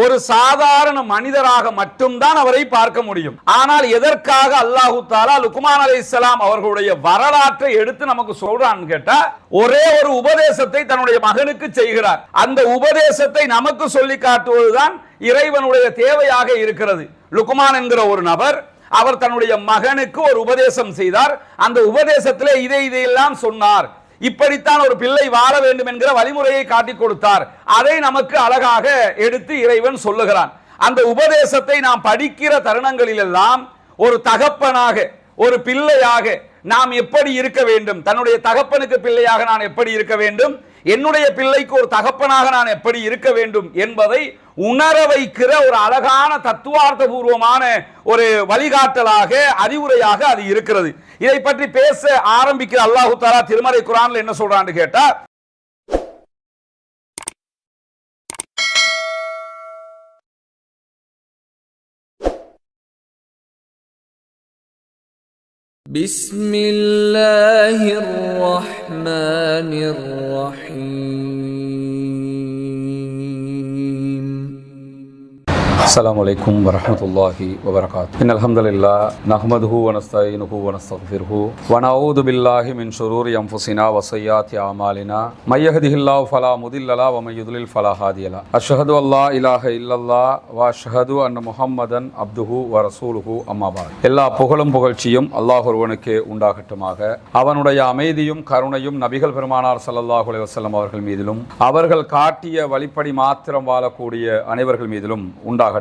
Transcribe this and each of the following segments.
ஒரு சாதாரண மனிதராக மட்டும்தான் அவரை பார்க்க முடியும். ஆனால் எதற்காக அல்லாஹு தஆலா லுக்மான் அலைஹிஸ்ஸலாம் அவர்களுடைய வரலாற்றை எடுத்து நமக்கு சொல்றான்னு கேட்டா, ஒரே ஒரு உபதேசத்தை தன்னுடைய மகனுக்கு செய்கிறார். அந்த உபதேசத்தை நமக்கு சொல்லி காட்டுவதுதான் இறைவனுடைய தேவையாக இருக்கிறது. லுக்மான் என்கிற ஒரு நபர், அவர் தன்னுடைய மகனுக்கு ஒரு உபதேசம் செய்தார். அந்த உபதேசத்திலே இதையெல்லாம் சொன்னார். இப்படித்தான் ஒரு பிள்ளை வாழ வேண்டும் என்கிற வழிமுறையை காட்டிக் கொடுத்தார். அதை நமக்கு அழகாக எடுத்து இறைவன் சொல்லுகிறான். அந்த உபதேசத்தை நாம் படிக்கிற தருணங்களில் எல்லாம் ஒரு தகப்பனாக, ஒரு பிள்ளையாக நாம் எப்படி இருக்க வேண்டும், தன்னுடைய தகப்பனுக்கு பிள்ளையாக நான் எப்படி இருக்க வேண்டும், என்னுடைய பிள்ளைக்கு ஒரு தகப்பனாக நான் எப்படி இருக்க வேண்டும் என்பதை உணர வைக்கிற ஒரு அழகான தத்துவார்த்த பூர்வமான ஒரு வழிகாட்டலாக, அறிவுரையாக அது இருக்கிறது. இதை பற்றி பேச ஆரம்பிக்கிற அல்லாஹு தஆலா திருமறை குர்ஆன்ல என்ன சொல்றான்னு கேட்டா, பிஸ்மில்லாஹிர் ரஹ்மானிர் ரஹீம். السلام عليكم ورحمة الله وبركاته. إن الحمد لله نحمده ونستعينه ونستغفره ونعوذ بالله من شرور أنفسنا وسيئات أعمالنا من يهده الله فلا مضل له ومن يضلل فلا هادي له. أشهد أن لا إله إلا الله وأشهد أن محمدا عبده ورسوله أما بعد. எல்லா புகழும் புகழ்ச்சியும் அல்லாஹ் ஒருவனுக்கே உண்டாகட்டுமாக. அவனுடைய அமைதியும் கருணையும் நபிகள் பெருமானார் ஸல்லல்லாஹு அலைஹி வஸல்லம் அவர்கள் மீதிலும், அவர்கள் காட்டிய வழிப்படி மாத்திரம் வாழக்கூடிய அனைவர்கள் மீதிலும் உண்டாக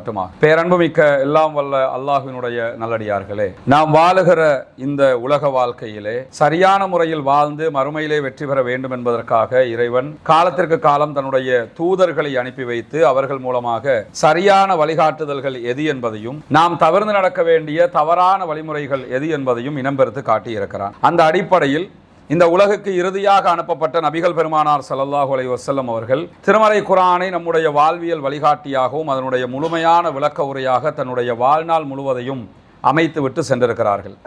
பேரன்புமிக்க எல்லாம் வல்ல அல்லாஹ்வினுடைய நல்லடியார்களே, நாம் வாழுகிற இந்த உலக வாழ்க்கையிலே சரியான முறையில் வாழ்ந்து மறுமையிலே வெற்றி பெற வேண்டும் என்பதற்காக இறைவன் காலத்திற்கு காலம் தன்னுடைய தூதர்களை அனுப்பி வைத்து அவர்கள் மூலமாக சரியான வழிகாட்டுதல்கள் எது என்பதையும், நாம் தவிர்த்து நடக்க வேண்டிய தவறான வழிமுறைகள் எது என்பதையும் இனம்பெருத்து காட்டியிருக்கிறான். அந்த அடிப்படையில் இந்த உலகுக்கு இறுதியாக அனுப்பப்பட்ட நபிகள் பெருமானார் ஸல்லல்லாஹு அலைஹி வஸல்லம் அவர்கள் திருமறை குர்ஆனை நம்முடைய வாழ்வியல் வழிகாட்டியாகவும் அதனுடைய முழுமையான விளக்க உரையாக தன்னுடைய வாழ்நாள் முழுவதையும் அமைத்துவிட்டு சென்றிருக்கிறார்கள்.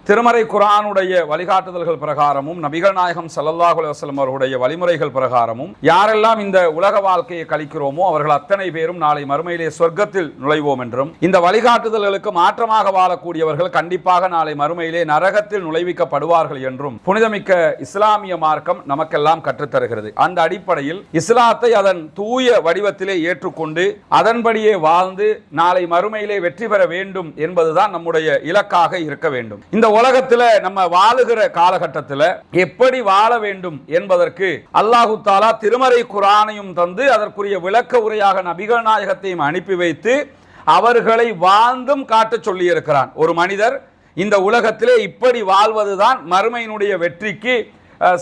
திருமறை குர்ஆனுடைய வழிகாட்டுதல்கள் பிரகாரமும் நபிகள் நாயகம் ஸல்லல்லாஹு அலைஹி வஸல்லம் அவர்களுடைய வழிமுறைகள் பிரகாரமும் யாரெல்லாம் இந்த உலக வாழ்க்கையை கழிக்கிறோமோ அவர்கள் அத்தனை பேரும் நாளை மறுமையிலே சொர்க்கத்தில் நுழைவோம் என்றும், இந்த வழிகாட்டுதல்களுக்கு மாற்றமாக வாழக்கூடியவர்கள் கண்டிப்பாக நாளை மறுமையிலே நரகத்தில் நுழைவிக்கப்படுவார்கள் என்றும் புனிதமிக்க இஸ்லாமிய மார்க்கம் நமக்கெல்லாம் கற்றுத்தருகிறது. அந்த அடிப்படையில் இஸ்லாத்தை அதன் தூய வடிவத்திலே ஏற்றுக்கொண்டு அதன்படியே வாழ்ந்து நாளை மறுமையிலே வெற்றி பெற வேண்டும் என்பதுதான் நம்முடைய இலக்காக இருக்க வேண்டும். இந்த உலகத்துல நம்ம வாழுகிற காலகட்டத்தில் எப்படி வாழ வேண்டும் என்பதற்கு அல்லாஹு தஆலா திருமறை குர்ஆனையும் தந்து அதற்குரிய விளக்க உரையாக நபிகள் நாயகத்தையும் அனுப்பி வைத்து அவர்களை வாழ்ந்தும் காட்ட சொல்லி இருக்கிறான். ஒரு மனிதர் இந்த உலகத்திலே இப்படி வாழ்வதுதான் மறுமையினுடைய வெற்றிக்கு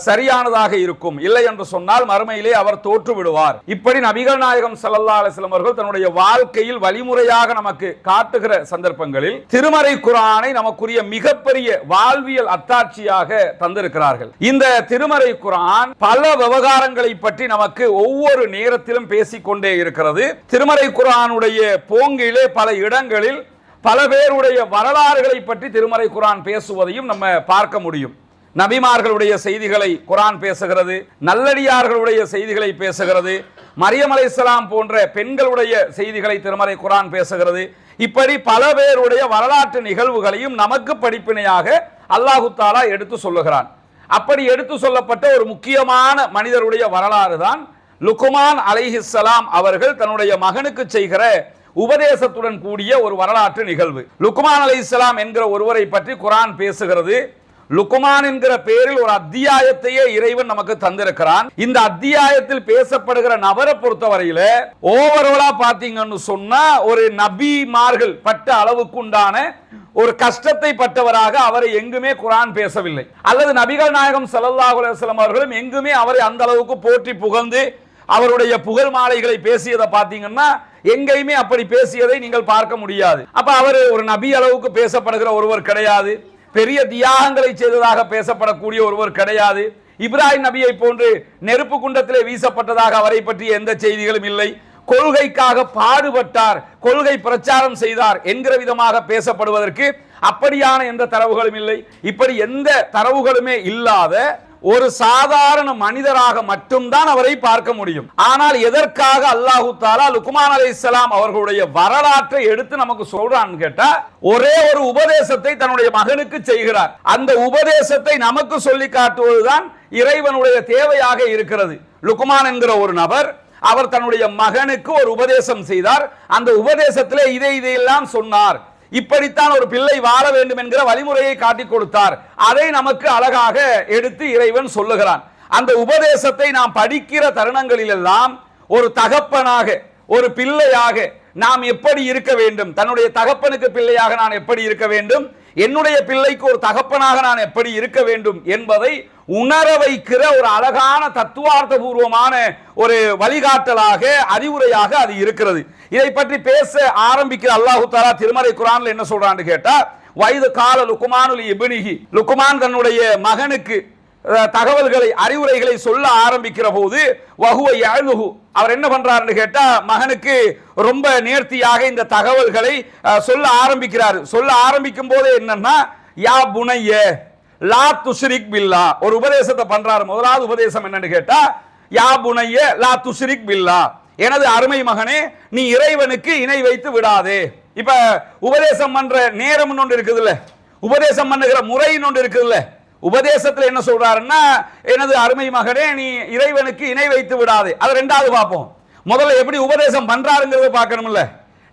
சரியானதாக இருக்கும், இல்லை என்று சொன்னால் மறுமையிலே அவர் தோற்று விடுவார். இப்படி நபிகள் நாயகம் ஸல்லல்லாஹு அலைஹி வஸல்லம் அவர்கள் தன்னுடைய வாழ்க்கையில் வழிமுறையாக நமக்கு காட்டுகிற சந்தர்ப்பங்களில் திருமறை குர்ஆனை நமக்குரிய மிகப்பெரிய வாழ்வியல் அத்தாட்சியாக தந்திருக்கிறார்கள். இந்த திருமறை குர்ஆன் பல விவகாரங்களை பற்றி நமக்கு ஒவ்வொரு நேரத்திலும் பேசிக்கொண்டே இருக்கிறது. திருமறை குர்ஆனுடைய போங்கிலே பல இடங்களில் பல பேருடைய வரலாறுகளை பற்றி திருமறை குர்ஆன் பேசுவதையும் நம்ம பார்க்க முடியும். நபிமார்களுடைய செய்திகளை குர்ஆன் பேசுகிறது, நல்லடியார்களுடைய செய்திகளை பேசுகிறது, மரியம் அலைஹிஸ்ஸலாம் போன்ற பெண்களுடைய செய்திகளை திருமறை குர்ஆன் பேசுகிறது. இப்படி பல பேருடைய வரலாற்று நிகழ்வுகளையும் நமக்கு படிப்பினையாக அல்லாஹு தஆலா எடுத்து சொல்லுகிறான். அப்படி எடுத்து சொல்லப்பட்ட ஒரு முக்கியமான மனிதருடைய வரலாறு தான் லுக்மான் அலைஹிஸ்ஸலாம் அவர்கள் தன்னுடைய மகனுக்கு செய்கிற உபதேசத்துடன் கூடிய ஒரு வரலாற்று நிகழ்வு. லுக்மான் அலைஹிஸ்ஸலாம் என்கிற ஒருவரை பற்றி குர்ஆன் பேசுகிறது. லுக்மான் என்கிற பெயரில் ஒரு அத்தியாயத்தையே இறைவன் நமக்கு தந்திருக்கிறான். இந்த அத்தியாயத்தில் பேசப்படுகிற நபரை பொறுத்தவரையில ஓவராலா பாத்தீங்கன்னு சொன்னா ஒரு நபிமார்கள் பட்ட அளவுக்கு உண்டான ஒரு கஷ்டத்தை பட்டவராக அவரை எங்குமே குர்ஆன் பேசவில்லை. அல்லது நபிகள் நாயகம் ஸல்லல்லாஹு அலைஹி வஸல்லம் அவர்களும் எங்குமே அவரை அந்த அளவுக்கு போற்றி புகழ்ந்து அவருடைய புகழ் மாலைகளை பேசியதை பாத்தீங்கன்னா எங்கேயுமே அப்படி பேசியதை நீங்கள் பார்க்க முடியாது. அப்ப அவர் ஒரு நபி அளவுக்கு பேசப்படுகிற ஒருவர் கிடையாது. பெரிய தியாகங்களை செய்ததாக பேசப்படக்கூடிய ஒருவர் கிடையாது. இப்ராஹிம் நபியை போன்று நெருப்பு குண்டத்திலே வீசப்பட்டதாக அவரை பற்றி எந்த செய்திகளும் இல்லை. கொள்கைக்காக பாடுபட்டார், கொள்கை பிரச்சாரம் செய்தார் என்கிற விதமாக பேசப்படுவதற்கு அப்படியான எந்த தரவுகளும் இல்லை. இப்படி எந்த தரவுகளுமே இல்லாத ஒரு சாதாரண மனிதராக மட்டும்தான் அவரை பார்க்க முடியும். ஆனால் எதற்காக அல்லாஹு தஆலா லுக்மான் அலைஹிஸ்ஸலாம் அவர்களுடைய வரலாற்றை எடுத்து நமக்கு சொல்றான்னு கேட்டா, ஒரே ஒரு உபதேசத்தை தன்னுடைய மகனுக்கு செய்கிறார். அந்த உபதேசத்தை நமக்கு சொல்லி காட்டுவதுதான் இறைவனுடைய தேவையாக இருக்கிறது. லுக்மான் என்கிற ஒரு நபர், அவர் தன்னுடைய மகனுக்கு ஒரு உபதேசம் செய்தார். அந்த உபதேசத்திலே இதையெல்லாம் சொன்னார். இப்படித்தான் ஒரு பிள்ளை வாழ வேண்டும் என்கிற வழிமுறையை காட்டிக் கொடுத்தார். அதை நமக்கு அழகாக எடுத்து இறைவன் சொல்லுகிறான். அந்த உபதேசத்தை நாம் படிக்கிற தருணங்களில் எல்லாம் ஒரு தகப்பனாக, ஒரு பிள்ளையாக நாம் எப்படி இருக்க வேண்டும், தன்னுடைய தகப்பனுக்கு பிள்ளையாக நான் எப்படி இருக்க வேண்டும், என்னுடைய பிள்ளைக்கு ஒரு தகப்பனாக நான் எப்படி இருக்க வேண்டும் என்பதை உணர வைக்கிற ஒரு அழகான தத்துவார்த்த பூர்வமான ஒரு வழிகாட்டலாக, அறிவுரையாக அது இருக்கிறது. இதை பற்றி பேச ஆரம்பிக்கிற அல்லாஹு தஆலா திருமறை குர்ஆன்ல என்ன சொல்றான்னு கேட்டா, வைது கால லுக்மானுல் இப்னிஹி, லுக்மான் தன்னுடைய மகனுக்கு தகவல்களை, அறிவுரைகளை சொல்ல ஆரம்பிக்கிற போது, வஹுவ யஅலுஹு, அவர் என்ன பண்றாருன்னு கேட்டா, மகனுக்கு ரொம்ப நேர்த்தியாக இந்த தகவல்களை சொல்ல ஆரம்பிக்கிறார். சொல்ல ஆரம்பிக்கும் போது என்னன்னா, யா புனைய லா துஷ்ரிக் பில்லா, ஒரு உபதேசத்தை பண்றாரு. முதலாவது உபதேசம் என்னன்னு கேட்டா, யா புனைய லா துஷ்ரிக் பில்லா, எனது அருமை மகனே, நீ இறைவனுக்கு இணை வைத்து விடாதே. இப்ப உபதேசம் பண்ற நேரம் ஒன்று இருக்குதுல்ல, உபதேசம் பண்ணுகிற முறை ஒன்று இருக்குதுல்ல. உபதேசத்தில் என்ன சொல்றாருன்னா, எனது அருமை மகனே, நீ இறைவனுக்கு இணை வைத்து விடாதே. அது ரெண்டாவது பார்ப்போம். முதல்ல எப்படி உபதேசம் பண்றாருங்கிறத பார்க்கணும்ல.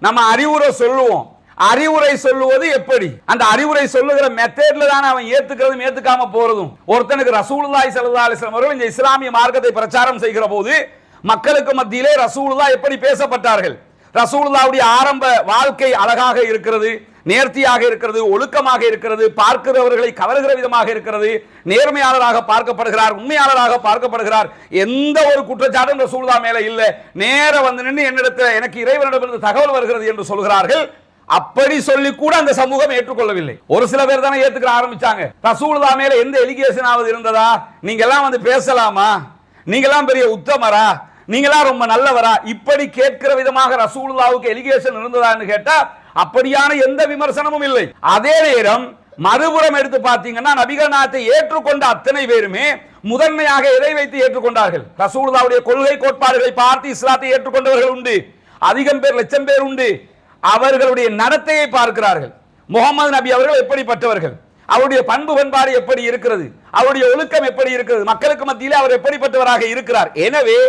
நம்ம அறிவுரை சொல்லுவோம், அறிவுரை சொல்லுவது எப்படி, அந்த அறிவுரை சொல்லுகிற மெத்தட்ல தான் அவன் ஏத்துக்கிறதும் ஏத்துக்காம போறதும். ஒருத்தனுக்கு ரசூலுல்லாஹி ஸல்லல்லாஹு அலைஹி வஸல்லம் அவர்கள் இந்த இஸ்லாமிய மார்க்கத்தை பிரச்சாரம் செய்கிற போது மக்களுக்கு மத்தியிலே ரசூலுல்லாஹ் எப்படி பேசப்பட்டார்கள், ரசூலுல்லாஹ்வுடைய ஆரம்ப வாழ்க்கை அழகாக இருக்கிறது, நேர்த்தியாக இருக்கிறது, ஒழுக்கமாக இருக்கிறது, பார்க்கிறவர்களை கவர்கிற விதமாக இருக்கிறது, நேர்மையாளராக பார்க்கப்படுகிறார், உண்மையாளராக பார்க்கப்படுகிறார். எந்த ஒரு குற்றச்சாட்டும் ரசூலுல்லாஹ் மேல இல்ல. நேர வந்து நின்று என்னிடத்தில் எனக்கு இறைவனிடமிருந்து தகவல் வருகிறது என்று சொல்கிறார்கள். அப்படி சொல்லி கூட அந்த சமூகம் ஏற்றுக்கொள்ளவில்லை. ஒரு சில பேர் தானே ஏத்துக்க ஆரம்பிச்சாங்க. ரசூலுல்லாஹ் மேல எந்த எலிகேஷன் ஆவது இருந்ததா, நீங்க எல்லாம் வந்து பேசலாமா, நீங்க எல்லாம் பெரிய உத்தமரா, நீங்களா ரொம்ப நல்லவரா, இப்படி கேட்கிற விதமாக ரசூலுல்லாஹ்வுக்கு எலிகேஷன் இருந்ததான்னு கேட்டா அப்படியான எந்த விமர்சனமும் இல்லை. அதே நேரம் மறுபுறம் எடுத்து பார்த்தீங்கன்னா, நபிகள் நாயகத்தை ஏற்றுக்கொண்ட அத்தனை பேருமே முதன்மையாக எதை வைத்து ஏற்றுக்கொண்டார்கள், ரசூலுல்லாஹ்வுடைய கொள்கை கோட்பாடுகளை பார்த்து இஸ்லாத்தை ஏற்றுக்கொண்டவர்கள் உண்டு, அதிகம் பேர், லட்சம் பேர் உண்டு. அவர்களுடைய நடத்தையை பார்க்கிறார்கள். முகமது நபி அவர்கள் எப்படிப்பட்டவர்கள், அவருடைய பண்பு பண்பாடு எப்படி இருக்கிறது, அவருடைய ஒழுக்கம் எப்படி இருக்கிறது, மக்களுக்கு மத்தியிலே அவர் எப்படிப்பட்டவராக இருக்கிறார். எனவே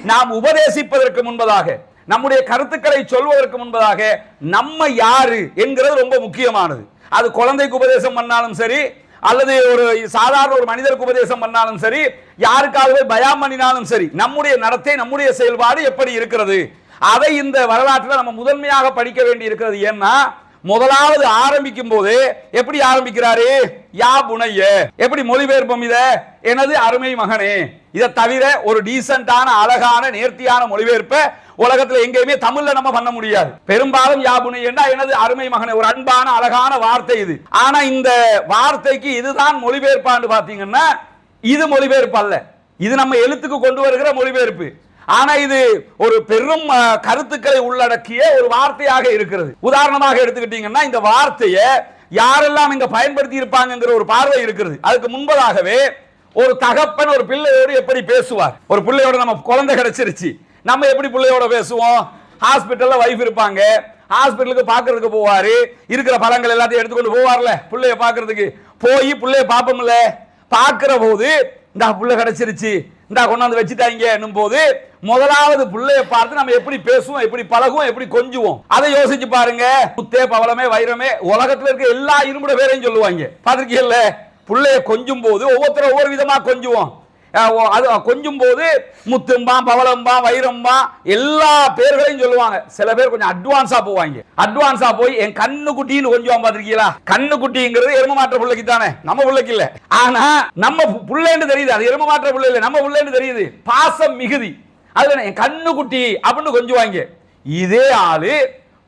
நாம் உபதேசிப்பதற்கு முன்பதாக, நம்முடைய கருத்துக்களை சொல்வதற்கு முன்பதாக நம்ம யாரு என்கிறது ரொம்ப முக்கியமானது. அது குழந்தைக்கு உபதேசம் பண்ணாலும் சரி, அல்லது ஒரு சாதாரண ஒரு மனிதருக்கு உபதேசம் பண்ணாலும் சரி, யாருக்காகவே பயான் பண்ணினாலும் சரி, நம்முடைய நடத்தை, நம்முடைய செயல்பாடு எப்படி இருக்கிறது, அதை இந்த வரலாற்றில் நம்ம முதன்மையாக படிக்க வேண்டி இருக்கிறது. ஏன்னா முதலாவது ஆரம்பிக்கும் போது எப்படி ஆரம்பிக்கிறாரு, யா புனைய, எப்படி மொழிபெயர்ப்போம் இத, எனது அருமை மகனே. இதை தவிர ஒரு டீசென்டான, அழகான, நேர்த்தியான மொழிபெயர்ப்ப உலகத்துல எங்கேயுமே தமிழ்ல நம்ம பண்ண முடியாது. பெரும்பாலும் யா புனையன்னா எனது அருமை மகனே, ஒரு அன்பான அழகான வார்த்தை இது. ஆனா இந்த வார்த்தைக்கு இதுதான் மொழிபெயர்ப்பான்னு பாத்தீங்கன்னா, இது மொழிபெயர்ப்பு அல்ல, இது நம்ம எழுத்துக்கு கொண்டு வருகிற மொழிபெயர்ப்பு. ஆனா இது ஒரு பெரும் கருத்துக்களை உள்ளடக்கிய ஒரு வார்த்தையாக இருக்கிறது. உதாரணமாக எடுத்துக்கிட்டீங்கன்னா, இந்த வார்த்தையை யாரெல்லாம் இங்க பயன்படுத்தி இருப்பாங்கிற ஒரு பார்வை இருக்கிறது. அதுக்கு முன்பதாகவே ஒரு தகப்பன் ஒரு பிள்ளையோடு எப்படி பேசுவார், ஒரு பிள்ளையோட நம்ம குழந்தை கிடைச்சிருச்சு, நம்ம எப்படி பிள்ளையோட பேசுவோம், ஹாஸ்பிட்டல்ல வைஃப் இருப்பாங்க, ஹாஸ்பிட்டலுக்கு பாக்குறதுக்கு போவாரு, இருக்கிற பழங்கள் எல்லாத்தையும் எடுத்துக்கொண்டு போவார்ல பிள்ளைய பாக்குறதுக்கு, போய் பிள்ளைய பாப்போம்ல, பாக்குற போது இந்த புள்ள கிடைச்சிருச்சு, இந்த கொண்டாந்து வச்சுட்டாங்க என்னும் போது முதலாவது புள்ளைய பார்த்து நம்ம எப்படி பேசுவோம், எப்படி பழகுவோம், எப்படி கொஞ்சுவோம், அதை யோசிச்சு பாருங்க. முத்தே, பவளமே, வைரமே, உலகத்துல இருக்க எல்லா இரும்புட பேரையும் சொல்லுவாங்க, பாத்திருக்கீங்கல்ல. புள்ளைய கொஞ்சும் போது ஒவ்வொருத்தரும் ஒவ்வொரு விதமா கொஞ்சுவோம். அது கொஞ்சும் போது முத்தும்பா, பவளம்பா, வைரம்பா, எல்லா பேர்களையும் சொல்லுவாங்க. சில பேர் கொஞ்சம் அட்வான்ஸா போவாங்க. அட்வான்ஸா போய் என் கண்ணு குட்டின்னு கொஞ்சம் பாத்திருக்கீங்களா, கண்ணு குட்டிங்கிறது எரும மாற்ற பிள்ளைக்கு தானே, நம்ம பிள்ளைக்கு இல்ல. ஆனா நம்ம புள்ளைன்னு தெரியுது, அது எரும மாற்ற பிள்ளை இல்ல, நம்ம பிள்ளைன்னு தெரியுது, பாசம் மிகுதி, அதுல என் கண்ணு குட்டி அப்படின்னு கொஞ்சுவாங்க. இதே ஆளு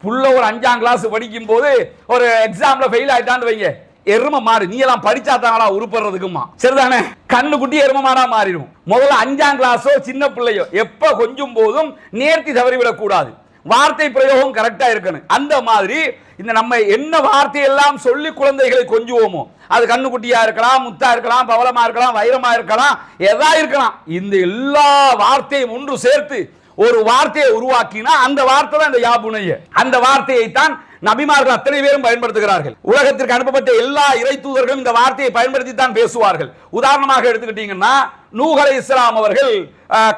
புள்ள ஒரு 5ஆம் கிளாஸ் படிக்கும் போது ஒரு எக்ஸாம்ல ஃபெயில் ஆயிட்டான்னு வைங்க, எரும மாறு, நீ எல்லாம் படிச்சா தாங்களா உருப்படுறதுக்குமா, சரிதானே, கண்ணு குட்டி எரும மாறா மாறிடும். முதல்ல 5ஆம் கிளாஸோ சின்ன பிள்ளையோ எப்ப கொஞ்சம் போதும் நேர்த்தி தவறிவிடக் கூடாது. வார்த்தை பிரயோகம் கரெக்டா இருக்கணும். அந்த மாதிரி இந்த நம்ம என்ன வார்த்தையெல்லாம் சொல்லி குழந்தைகளை கொஞ்சுவோமோ, அது கண்ணுக்குட்டியா இருக்கலாம், முத்தா இருக்கலாம், பவளமா இருக்கலாம், வைரமா இருக்கலாம், எதா இருக்கலாம், இந்த எல்லா வார்த்தையும் ஒன்று சேர்த்து ஒரு வார்த்தையை உருவாக்கினா அந்த வார்த்தை தான் இந்த யாபுனைய. அந்த வார்த்தையை தான் நபிமார்கள் அத்தனை பேரும் பயன்படுத்துகிறார்கள். உலகத்திற்கு அனுப்பப்பட்ட எல்லா இறை தூதர்களும் இந்த வார்த்தையை பயன்படுத்தி தான் பேசுவார்கள். உதாரணமாக எடுத்துக்கிட்டீங்கன்னா, நூஹ் அலைஹிஸ்ஸலாம் அவர்கள்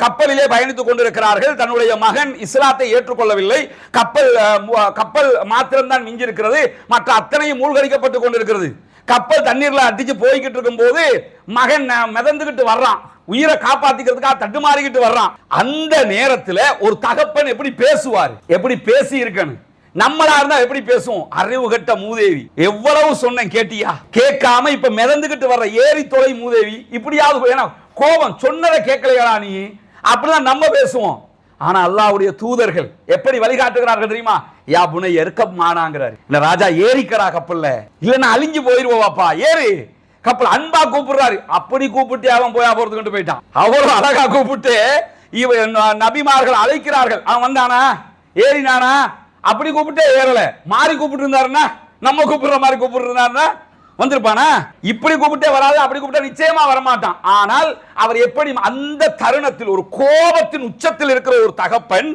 கப்பலிலே பயணித்துக் கொண்டிருக்கிறார்கள். தன்னுடைய மகன் இஸ்லாத்தை ஏற்றுக்கொள்ளவில்லை. கப்பல் மாத்திரம்தான் மிஞ்சிருக்கிறது, மற்ற அத்தனையும் மூழ்கடிக்கப்பட்டுக் கொண்டிருக்கிறது. கப்பல் தண்ணீர்ல அடிச்சு போய்கிட்டு இருக்கும் போது மகன் மிதந்துகிட்டு வர்றான், உயிரை காப்பாத்திக்கிறதுக்காக தட்டுமாறிக்கிட்டு வர்றான். அந்த நேரத்தில் ஒரு தகப்பன் எப்படி பேசுவார், எப்படி பேசி இருக்கணும், நம்மளா இருந்தா எப்படி பேசுவோம்? அறிவு கட்ட மூதேவி, எவ்வளவு சொன்னேன் கேட்டியா, கேட்காம இப்ப மிதந்துகிட்டு வர்ற ஏரி தொலை மூதேவி, இப்படியாவது கோபம் சொன்னதை கேட்கலையா நீ, அப்படிதான் நம்ம பேசுவோம். ஆனா அல்லாஹ்வுடைய தூதர்கள் எப்படி வழிகாட்டுகிறார்கள் தெரியுமா? யா புனை எருக்கம் மானாங்கிறாரு. இல்ல ராஜா ஏறிக்கடா கப்பல்ல, இல்லன்னா அழிஞ்சு போயிருவோவாப்பா, ஏறு கப்பல், அன்பா கூப்பிடுறாரு. அப்படி கூப்பிட்டு அவன் போறதுக்கு போயிட்டான். அவ்வளவு அழகா கூப்பிட்டு நபிமார்கள் அழைக்கிறார்கள். அவன் வந்தானா, ஏறினானா, அப்படி கூப்பிட்டே ஏறல. மாறி கூப்பிட்டு இருந்தாருன்னா, நம்ம கூப்பிடுற மாதிரி கூப்பிட்டு இருந்தாருன்னா வந்திருப்பானா? இப்படி கூப்பிட்டே வராது, அப்படி கூப்பிட்டா நிச்சயமா வரமாட்டான். ஆனால் அவர் எப்படி அந்த தருணத்தில் ஒரு கோபத்தின் உச்சத்தில் இருக்கிற ஒரு தகப்பன்,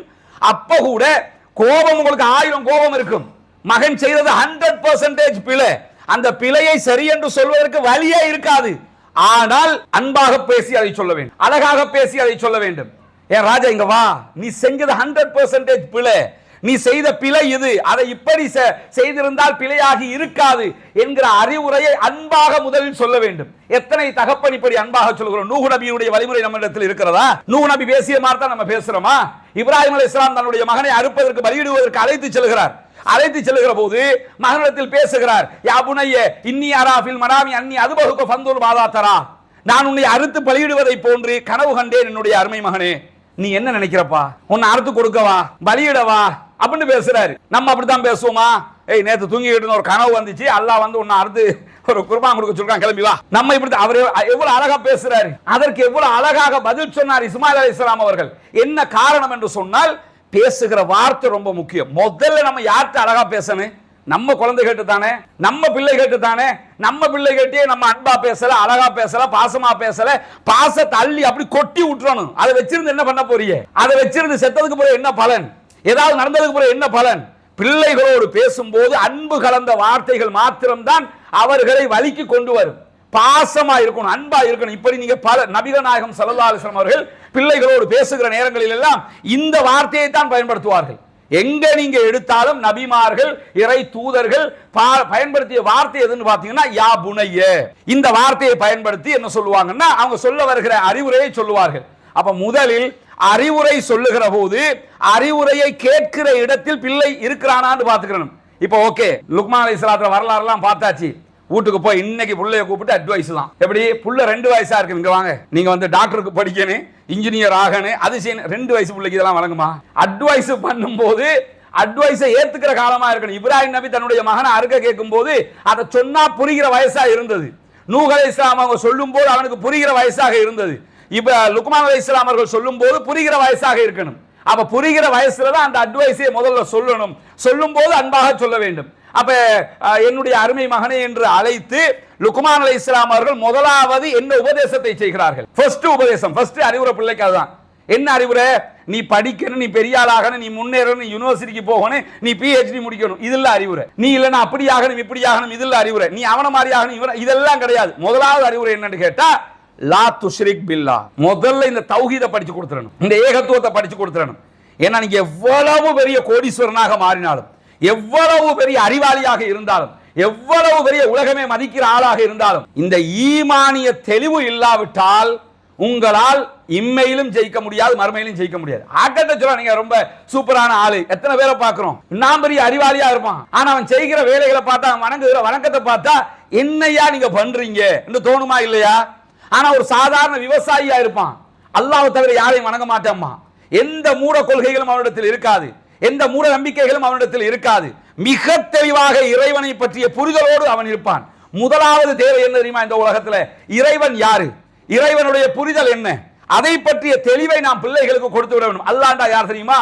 அப்ப கூட கோபம், உங்களுக்கு 1000 கோபம் இருக்கும், மகன் செய்தது 100% பிழை, அந்த பிழையை சரி என்று சொல்வதற்கு வழியே இருக்காது. ஆனால் அன்பாக பேசி அதை சொல்ல வேண்டும், அழகாக பேசி அதை சொல்ல வேண்டும். ஏன் ராஜா இங்க வா, நீ செஞ்சது 100% பிழை, நீ செய்த பிழை இது, அதை இப்படி செய்திருந்தால் பிழையாகி இருக்காது என்கிற அறிவுரையை அன்பாக முதலில் சொல்ல வேண்டும். எத்தனை தகப்பன் இப்படி அன்பாக சொல்கிறோம்? நூஹ் நபியுடைய வழிமுறை நம்மிடத்தில் இருக்கிறதா? நூஹ் நபி பேசிய மாதிரி தான் நம்ம பேசுறோமா? இப்ராஹிம் அலைஹிஸ்ஸலாம் தன்னுடைய மகனை அறுப்பதற்கு பலியிடுவதற்கு அழைத்து செல்கிறார். அழைத்து செல்கிற போது மகனிடத்தில் பேசுகிறார். யா புனைய இன்னி அராஃபில் மனாமி அன்னி அதுபகுக ஃபந்துர் மாதா தரா, நான் உன்னை அறுத்து பலியிடுவதை போன்று கனவு கண்டேன் என்னுடைய அருமை மகனே, நீ என்ன நினைக்கிறப்பா, உன்னை அறுத்து கொடுக்கவா, பலியிடவா அப்படின்னு பேசுறாரு. நம்ம அப்படித்தான் பேசுவோமா? ஏய் நேத்து தூங்கிட்டு ஒரு கனவு வந்துச்சு, அல்லாஹ் வந்து உன்னை அறுத்து ஒரு குர்பான் கொடுக்க சொல்றான், கிளம்பி வா. நம்ம இப்படி அவர் எவ்வளவு அழகா பேசுறாரு, அதற்கு எவ்வளவு அழகாக பதில் சொன்னார் இஸ்மாயில் அலைஹிஸ்ஸலாம் அவர்கள். என்ன காரணம் என்று சொன்னால், பேசுகிற வார்த்தை ரொம்ப முக்கியம். முதல்ல நம்ம யார்கிட்ட அழகா பேசணும்? நம்ம குழந்தை கேட்டு தானே, நம்ம பிள்ளை கேட்டு தானே. நம்ம பிள்ளை கேட்டே நம்ம அன்பா பேசல, அழகா பேசல, பாசமா பேசல, பாசத்தை அள்ளி அப்படி கொட்டி விட்டுறணும். அதை வச்சிருந்து என்ன பண்ண போறீங்க? அதை வச்சிருந்து செத்ததுக்கு பிறகு என்ன பலன்? ஏதாவது நடந்ததுக்கு பிறகு என்ன பலன்? பிள்ளைகளோடு பேசும்போது அன்பு கலந்த வார்த்தைகள் மாத்திரம்தான் அவர்களை வழிக்கு கொண்டு வரும். பாசமா இருக்கணும், அன்பா இருக்கணும். இப்படி நீங்க பல நபிகள் நாயகம் ஸல்லல்லாஹு அலைஹி வஸல்லம் அவர்கள் பிள்ளைகளோடு பேசுகிற நேரங்களில் எல்லாம் இந்த வார்த்தையை தான் பயன்படுத்துவார்கள். எங்க நீங்க எடுத்தாலும் நபிமார்கள், இறை தூதர்கள் பயன்படுத்திய வார்த்தை எதுன்னு பாத்தீங்கன்னா யா புனைய. இந்த வார்த்தையை பயன்படுத்தி என்ன சொல்லுவாங்கன்னா, அவங்க சொல்ல வருகிற அறிவுரையை சொல்லுவார்கள். அப்ப முதலில் அறிவுரை சொல்லுகிற போது அறிவுரையை கேட்கிற இடத்தில் பிள்ளை இருக்கிறானான்னு பாத்துக்கணும். இப்போ ஓகே, லுக்மான் அலைஹிஸ்ஸலாத்து வரலாறு எல்லாம் பார்த்தாச்சு. வீட்டுக்கு போய் இன்னைக்கு புள்ளைய கூப்பிட்டு அட்வைஸ் தான். எப்படி புள்ள 2 வயசா இருக்கு, இங்க வாங்க, நீங்க வந்து டாக்டருக்கு படிக்கணும், இன்ஜினியர் ஆகணும், அது செய்யணும். 2 வயசு பிள்ளைக்கு இதெல்லாம் வழங்குமா? அட்வைஸ் பண்ணும்போது அட்வைஸை ஏத்துக்கிற காலமா இருக்கணும். இப்ராஹிம் நபி தன்னுடைய மகனை அறுக்க கேட்கும் போது அதை சொன்னா புரிகிற வயசா இருந்தது. நூஹ் அலைஹிஸ்ஸலாம் அவங்க சொல்லும் போது அவனுக்கு புரிகிற வயசாக இருந்தது. இப்ப லுக்மான் அலைஹிஸ்ஸலாம் அவர்கள் சொல்லும் போது புரிகிற வயசாக இருக்கணும். அப்ப புரிகிற வயசுல தான் அந்த அட்வைஸை முதல்ல சொல்லணும். சொல்லும் போது அன்பாக சொல்ல வேண்டும். அப்ப என்னுடைய அருமை மகனே என்று அழைத்து லுக்மான் அலைஹிஸ்ஸலாம் அவர்கள் முதலாவது என்ன உபதேசத்தை செய்கிறார்கள்? ஃபர்ஸ்ட் உபதேசம், ஃபர்ஸ்ட் அறிவுரை பிள்ளைக்கு அதுதான். என்ன அறிவுரை? நீ படிக்கணும், நீ பெரிய ஆளாகணும், நீ முன்னேறணும், நீ யூனிவர்சிட்டிக்கு போகணும், நீ PhD முடிக்கணும், இதெல்லாம் அறிவுரை. நீ இல்லைன்னா அப்படி ஆகணும், இப்படி ஆகணும், இதெல்லாம் அறிவுரை. நீ அவன மாதிரி ஆகணும், இதெல்லாம் கிடையாது. முதலாவது அறிவுரை என்னன்னு கேட்டா, லா துஷ்ரிக் பில்லா. முதல்ல இந்த தௌஹீதை படிச்சு கொடுத்துறணும், இந்த ஏகத்துவத்தை படிச்சு கொடுத்துறணும். ஏன்னா நீங்க எவ்வளவு பெரிய கோடீஸ்வரனாக மாறினாலும், எவ்வளவு பெரிய அறிவாளியாக இருந்தாலும், எவ்வளவு பெரிய உலகமே மதிக்கிற ஆளாக இருந்தாலும், இந்த ஈமானிய தெளிவு இல்லாவிட்டால் உங்களால் இம்மையிலும் ஜெயிக்க முடியாது, மறுமையிலும் ஜெயிக்க முடியாது. ஆக்கத்தை சொல்ல நீங்க ரொம்ப சூப்பரான ஆளு, எத்தனை பேரை பார்க்கிறோம், நான் பெரிய அறிவாளியா இருப்பான், ஆனா அவன் செய்கிற வேலைகளை பார்த்தா, அவன் வணங்குகிற வணக்கத்தை பார்த்தா என்னையா நீங்க பண்றீங்க என்று தோணுமா இல்லையா? ஆனா ஒரு சாதாரண விவசாயியா இருப்பான், அல்லாஹ்வை தவிர யாரையும் வணங்க மாட்டாமா, எந்த மூட கொள்கைகளும் அவனிடத்தில் இருக்காது, எந்த மூட நம்பிக்கைகளும் அவனிடத்தில் இருக்காது. மிக தெளிவாக இறைவனை பற்றிய புரிதலோடு அவன் இருப்பான். முதலாவது தேவை என்ன தெரியுமா? இந்த உலகத்துல இறைவன் யாரு, இறைவனுடைய புரிதல் என்ன, அதை பற்றிய தெளிவை நாம் பிள்ளைகளுக்கு கொடுத்து விட வேண்டும். அல்லாஹ்டா யார் தெரியுமா?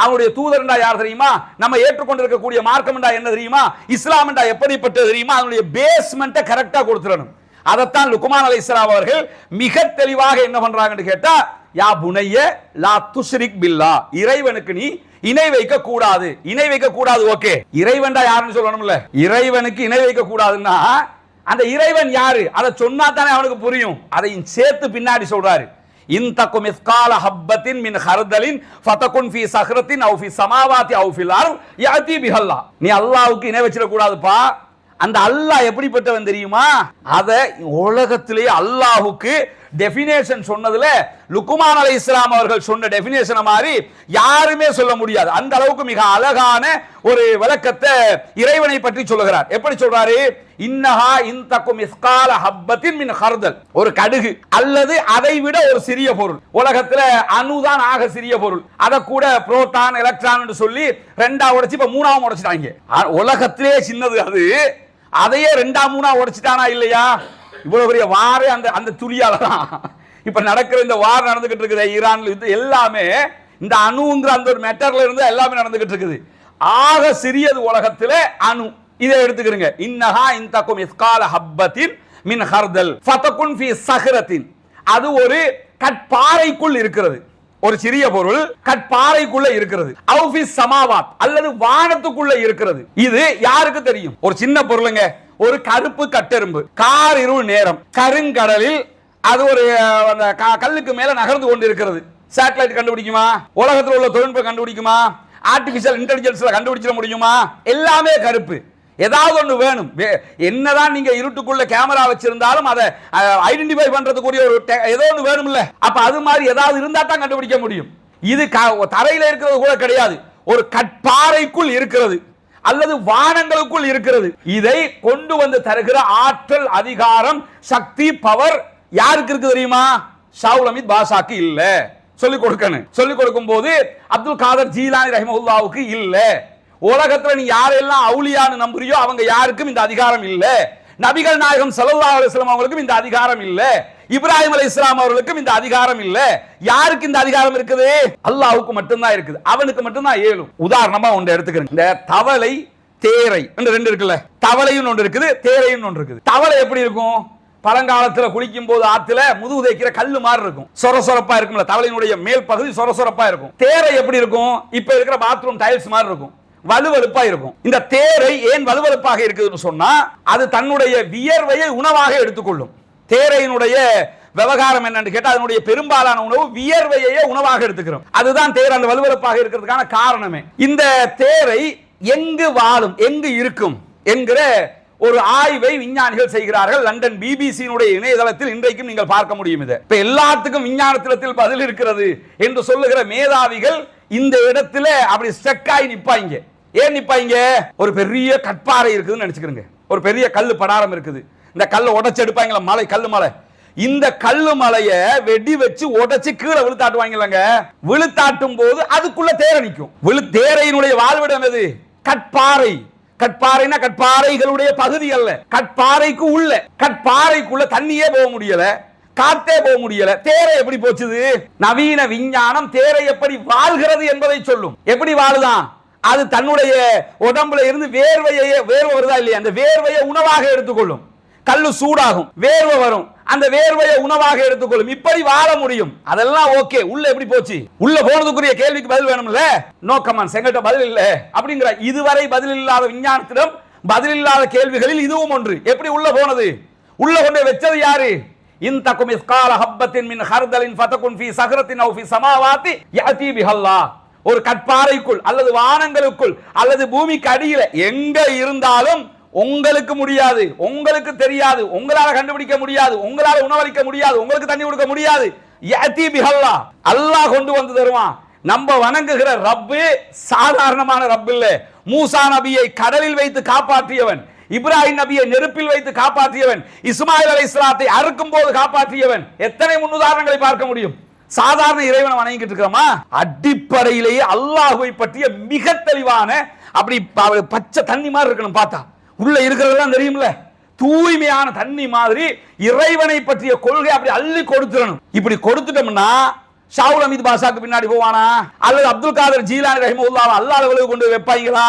அவனுடைய தூதர்ண்டா யார் தெரியுமா, நம்ம ஏற்றுக்கொண்டிருக்கக்கூடிய மார்க்கம் என்றா என்ன தெரியுமா, இஸ்லாம் என்றா எப்படிப்பட்டது தெரியுமா, அதனுடைய பேஸ்மெண்ட்டை கரெக்டா கொடுத்துறணும். அதைத்தான் லுக்மான் அலைஹிஸ்ஸலாம் அவர்கள் மிக தெளிவாக என்ன பண்றாங்கன்னு கேட்டா, யா புனைய லா துஷ்ரிக் பில்லா, இறைவனுக்கு நீ இணை வைக்க கூடாது. இணை வைக்க கூடாது, ஓகே. இறைவன்டா யாருன்னு சொல்லணும்ல. இறைவனுக்கு இணை வைக்க கூடாதுன்னா அந்த இறைவன் யாரு அதை சொன்னா தானே அவனுக்கு புரியும். அதையும் சேர்த்து பின்னாடி சொல்றாரு, இன் தகும் மிஸ்கால ஹப்பத்தின் மின் ஹர்தலின் ஃபதகுன் ஃபீ ஸஹ்ரத்தின் அவ் ஃபீ ஸமாவாத்தி அவ் ஃபில் அர்த் யஅதி பிஹல்லா. நீ அல்லாஹ்வுக்கு இணை வச்சிட கூடாதுப்பா. அந்த அல்லாஹ் எப்படிப்பட்டவன் தெரியுமா, அத உலகத்திலேயே அல்லாஹ்வுக்கு டெஃபினேஷன் சொன்னதுல லுக்மான் அலைஹிஸ்ஸலாம் அவர்கள் சொன்ன டெஃபினேஷன் மாதிரி யாருமே சொல்ல முடியாது. அந்த அளவுக்கு மிக அழகான ஒரு விளக்கத்தை இறைவனை பற்றி சொல்லுகிறார். எப்படி சொல்றாரு, இன்னஹா இன் தகும் மிஸ்கால ஹப்பத்தின் மின் ஹர்தல், ஒரு கடுகு அல்லது அதை விட ஒரு சிறிய பொருள். உலகத்துல அணுதான் ஆக சிறிய பொருள். அதை கூட புரோட்டான் எலக்ட்ரான் என்று சொல்லி ரெண்டா உடைச்சு இப்ப மூணாவும் உடைச்சிட்டாங்க. உலகத்திலே சின்னது அது, அதையே ரெண்டா மூணா உடைச்சிட்டானா இல்லையா? இவ்வளவு பெரிய வாரே அந்த அந்த துளியால தான் இப்ப நடக்கிற இந்த வார் நடந்துகிட்டு இருக்குது. ஈரான்ல இது எல்லாமே இந்த அணுங்கிற அந்த ஒரு மெட்டர்ல இருந்து எல்லாமே நடந்துகிட்டு இருக்குது. ஆக சிறியது உலகத்துல அணு. இதை எடுத்துக்கிறீங்க, இன்னஹா இன் தகும் மிஸ்கால ஹப்பத்தின் மின் ஹர்தல் ஃபதகுன் ஃபீ ஸஹ்ரத்தின், அது ஒரு கற்பாறைக்குள் இருக்கிறது. ஒரு சிறிய பொருள் கற்பாறைக்குள்ள இருக்கிறது. அவ் ஃபீ ஸமாவாத், அல்லது வானத்துக்குள்ள இருக்கிறது. இது யாருக்கு தெரியும்? ஒரு சின்ன பொருளுங்க, ஒரு கருப்பு கட்டெரும்பு கார் இருள் நேரம் கருங்கடலில் அது ஒரு கல்லுக்கு மேல நகர்ந்து கொண்டு இருக்கிறது. சேட்டலைட் கண்டுபிடிக்குமா? உலகத்தில் உள்ள தொழில்நுட்பம் கண்டுபிடிக்குமா? ஆர்டிபிஷியல் இன்டெலிஜென்ஸ்ல கண்டுபிடிச்சிட முடியுமா? எல்லாமே கருப்பு. ஏதாவது ஒன்று வேணும். என்னதான் நீங்க இருட்டுக்குள்ள கேமரா வச்சிருந்தாலும் அதை ஐடென்டிஃபை பண்றதுக்குரிய ஒரு ஏதோ ஒன்று வேணும் இல்ல. அப்ப அது மாதிரி ஏதாவது இருந்தா தான் கண்டுபிடிக்க முடியும். இது தரையில இருக்கிறது கூட கிடையாது, ஒரு கற்பாறைக்குள் இருக்கிறது அல்லது வானங்களுக்குள் இருக்கிறது. இதை கொண்டு வந்து தருகிற ஆற்றல், அதிகாரம், சக்தி, பவர் யாருக்கு இருக்கு தெரியுமா? ஷாவுல் அமீத் பாஷாக்கு இல்ல. சொல்லிக் கொடுக்கணும். சொல்லிக் கொடுக்கும் போது அப்துல் காதர் ஜீலானி ரஹிமஹுல்லாவுக்கு இல்ல. உலகத்துல நீ யாரெல்லாம் அவுலியான்னு நம்புறியோ அவங்க யாருக்கும் இந்த அதிகாரம் இல்ல. நபிகள் நாயகம் ஸல்லல்லாஹு அலைஹி வஸல்லம் அவர்களுக்கும் இந்த அதிகாரம் இல்ல. இப்ராஹிம் அலைஹிஸ்ஸலாம் அவர்களுக்கும் இந்த அதிகாரம் இல்ல. யாருக்கு இந்த அதிகாரம் இருக்குது? அல்லாஹ்வுக்கு மட்டும்தான் இருக்குது. அவனுக்கு மட்டும்தான் ஏழும். உதாரணமா ஒன்று எடுத்துக்கிறேன். இந்த தவளை, தேரை என்று ரெண்டு இருக்குல்ல. தவளையும் ஒன்று இருக்குது, தேரையும் ஒன்று இருக்குது. தவளை எப்படி இருக்கும்? பழங்காலத்துல குளிக்கும் போது ஆத்துல முதுகு தேய்க்கிற கல்லு மாதிரி இருக்கும், சொரசொரப்பா இருக்கும்ல. தவளையினுடைய மேல் பகுதி சொரசொரப்பா இருக்கும். தேரை எப்படி இருக்கும்? இப்ப இருக்கிற பாத்ரூம் டைல்ஸ் மாதிரி இருக்கும், வலுவலுப்பா இருக்கும். இந்த தேரை ஏன் வலுவலுப்பாக இருக்குதுன்னு சொன்னா, அது தன்னுடைய வியர்வையை உணவாக எடுத்துக்கொள்ளும். தேரையினுடைய விவகாரம் என்னன்னு கேட்டா, அதனுடைய பெரும்பாலான உணவு வியர்வையே உணவாக எடுத்துக்கிறோம். அதுதான் தேரை அந்த வலுவலுப்பாக இருக்கிறதுக்கான காரணமே. இந்த தேரை எங்கு வாழும், எங்கு இருக்கும் என்கிற ஒரு ஆய்வை விஞ்ஞானிகள் செய்கிறார்கள். லண்டன் பிபிசியினுடைய இணையதளத்தில் இன்றைக்கும் நீங்கள் பார்க்க முடியும். இதை இப்ப எல்லாத்துக்கும் விஞ்ஞானத்தில் பதில் இருக்கிறது என்று சொல்லுகிற மேதாவிகள் இந்த இடத்துல அப்படி ஸ்டக்காய் நிப்பாங்க. ஏன் நிப்பாங்க? ஒரு பெரிய கற்பாறை இருக்குதுன்னு நினைச்சுக்கிறீங்க, ஒரு பெரிய கல்லு படாரம் இருக்குது. இந்த கல்லை உடைச்சு எடுப்பாங்களா, மலை, கல்லு மலை. இந்த கல்லு மலைய வெடி வச்சு உடைச்சு கீழே விழுத்தாட்டுவாங்க. விழுத்தாட்டும் போது அதுக்குள்ள தேரை நிற்கும். தேரையினுடைய வாழ்விடம் எது? கற்பாறை. கற்பாறைனா கற்பாறைகளுடைய பகுதி அல்ல, கற்பாறைக்கு உள்ள. கற்பாறைக்குள்ள தண்ணியே போக முடியல, காத்தே போக முடியல. தேரை எப்படி போச்சுது? நவீன விஞ்ஞானம் தேரை எப்படி வாழ்கிறது என்பதை சொல்லும். எப்படி வாழுதான்? அது தன்னுடைய உடம்புல இருந்து வேர்வை வருதா இல்லையா, அந்த வேர்வையை உணவாக எடுத்துக்கொள்ளும். கல்லு சூடாகும், வேர்வை வரும், அந்த வேர்வையை உணவாக எடுத்துக்கொள்ளும். இப்படி வாழ முடியும். அதெல்லாம் ஓகே. உள்ள எப்படி போச்சு? உள்ள போனதுக்குரிய கேள்விக்கு பதில் வேணும்ல. நோ கமெண்ட்ஸ், எங்கிட்ட பதில் இல்ல அப்படிங்கிற. இதுவரை பதில் இல்லாத விஞ்ஞானத்திடம் பதில் இல்லாத கேள்விகளில் இதுவும் ஒன்று. எப்படி உள்ள போனது? உள்ள கொண்டு வச்சது யாரு? இன் தகும் மிஸ்கால ஹப்பத்தின் மின் ஹர்தலின் ஃபதகுன் ஃபீ ஸஹ்ரத்தின் அவ் ஃபீ ஸமாவாத்தி யஅதி பிஹல்லாஹ். ஒரு கற்பாறைக்குள் அல்லது வானங்களுக்குள் அல்லது பூமிக்கு அடியில எங்க இருந்தாலும் உங்களுக்கு முடியாது, உங்களுக்கு தெரியாது, உங்களால கண்டுபிடிக்க முடியாது, உங்களால உணவளிக்க முடியாது, உங்களுக்கு தண்ணி கொடுக்க முடியாது. யஅதி பிஹல்லாஹ், அல்லாஹ் கொண்டு வந்து தருவான். நம்ம வணங்குகிற ரப்பு சாதாரணமான ரப்பு இல்ல. மூசா நபியை கடலில் வைத்து காப்பாற்றியவன், இப்ராஹிம் நபியை நெருப்பில் வைத்து காப்பாற்றியவன், இஸ்மாயில் அலைஹிஸ்ஸலாத்தை அறுக்கும் போது காப்பாற்றியவன். எத்தனை முன்னுதாரணங்களை பார்க்க முடியும்? சாதாரண இறைவனை வணங்கிட்டு இருக்கிறோமா? அடிப்படையிலேயே அல்லாஹ்வை பற்றிய மிக தெளிவான அப்படி பச்சை தண்ணி மாதிரி இருக்கணும். பார்த்தா உள்ள இருக்கிறதெல்லாம் தெரியும்ல, தூய்மையான தண்ணி மாதிரி இறைவனை பற்றிய கொள்கை அப்படி அள்ளி கொடுத்துடணும். இப்படி கொடுத்துட்டோம்னா ஷாவுல் அமீது பாஷாக்கு பின்னாடி போவானா? அல்லது அப்துல் காதர் ஜீலானி ரஹிமஹுல்லாஹ் அல்லாஹ் லெவலுக்கு கொண்டு வைப்பாங்களா?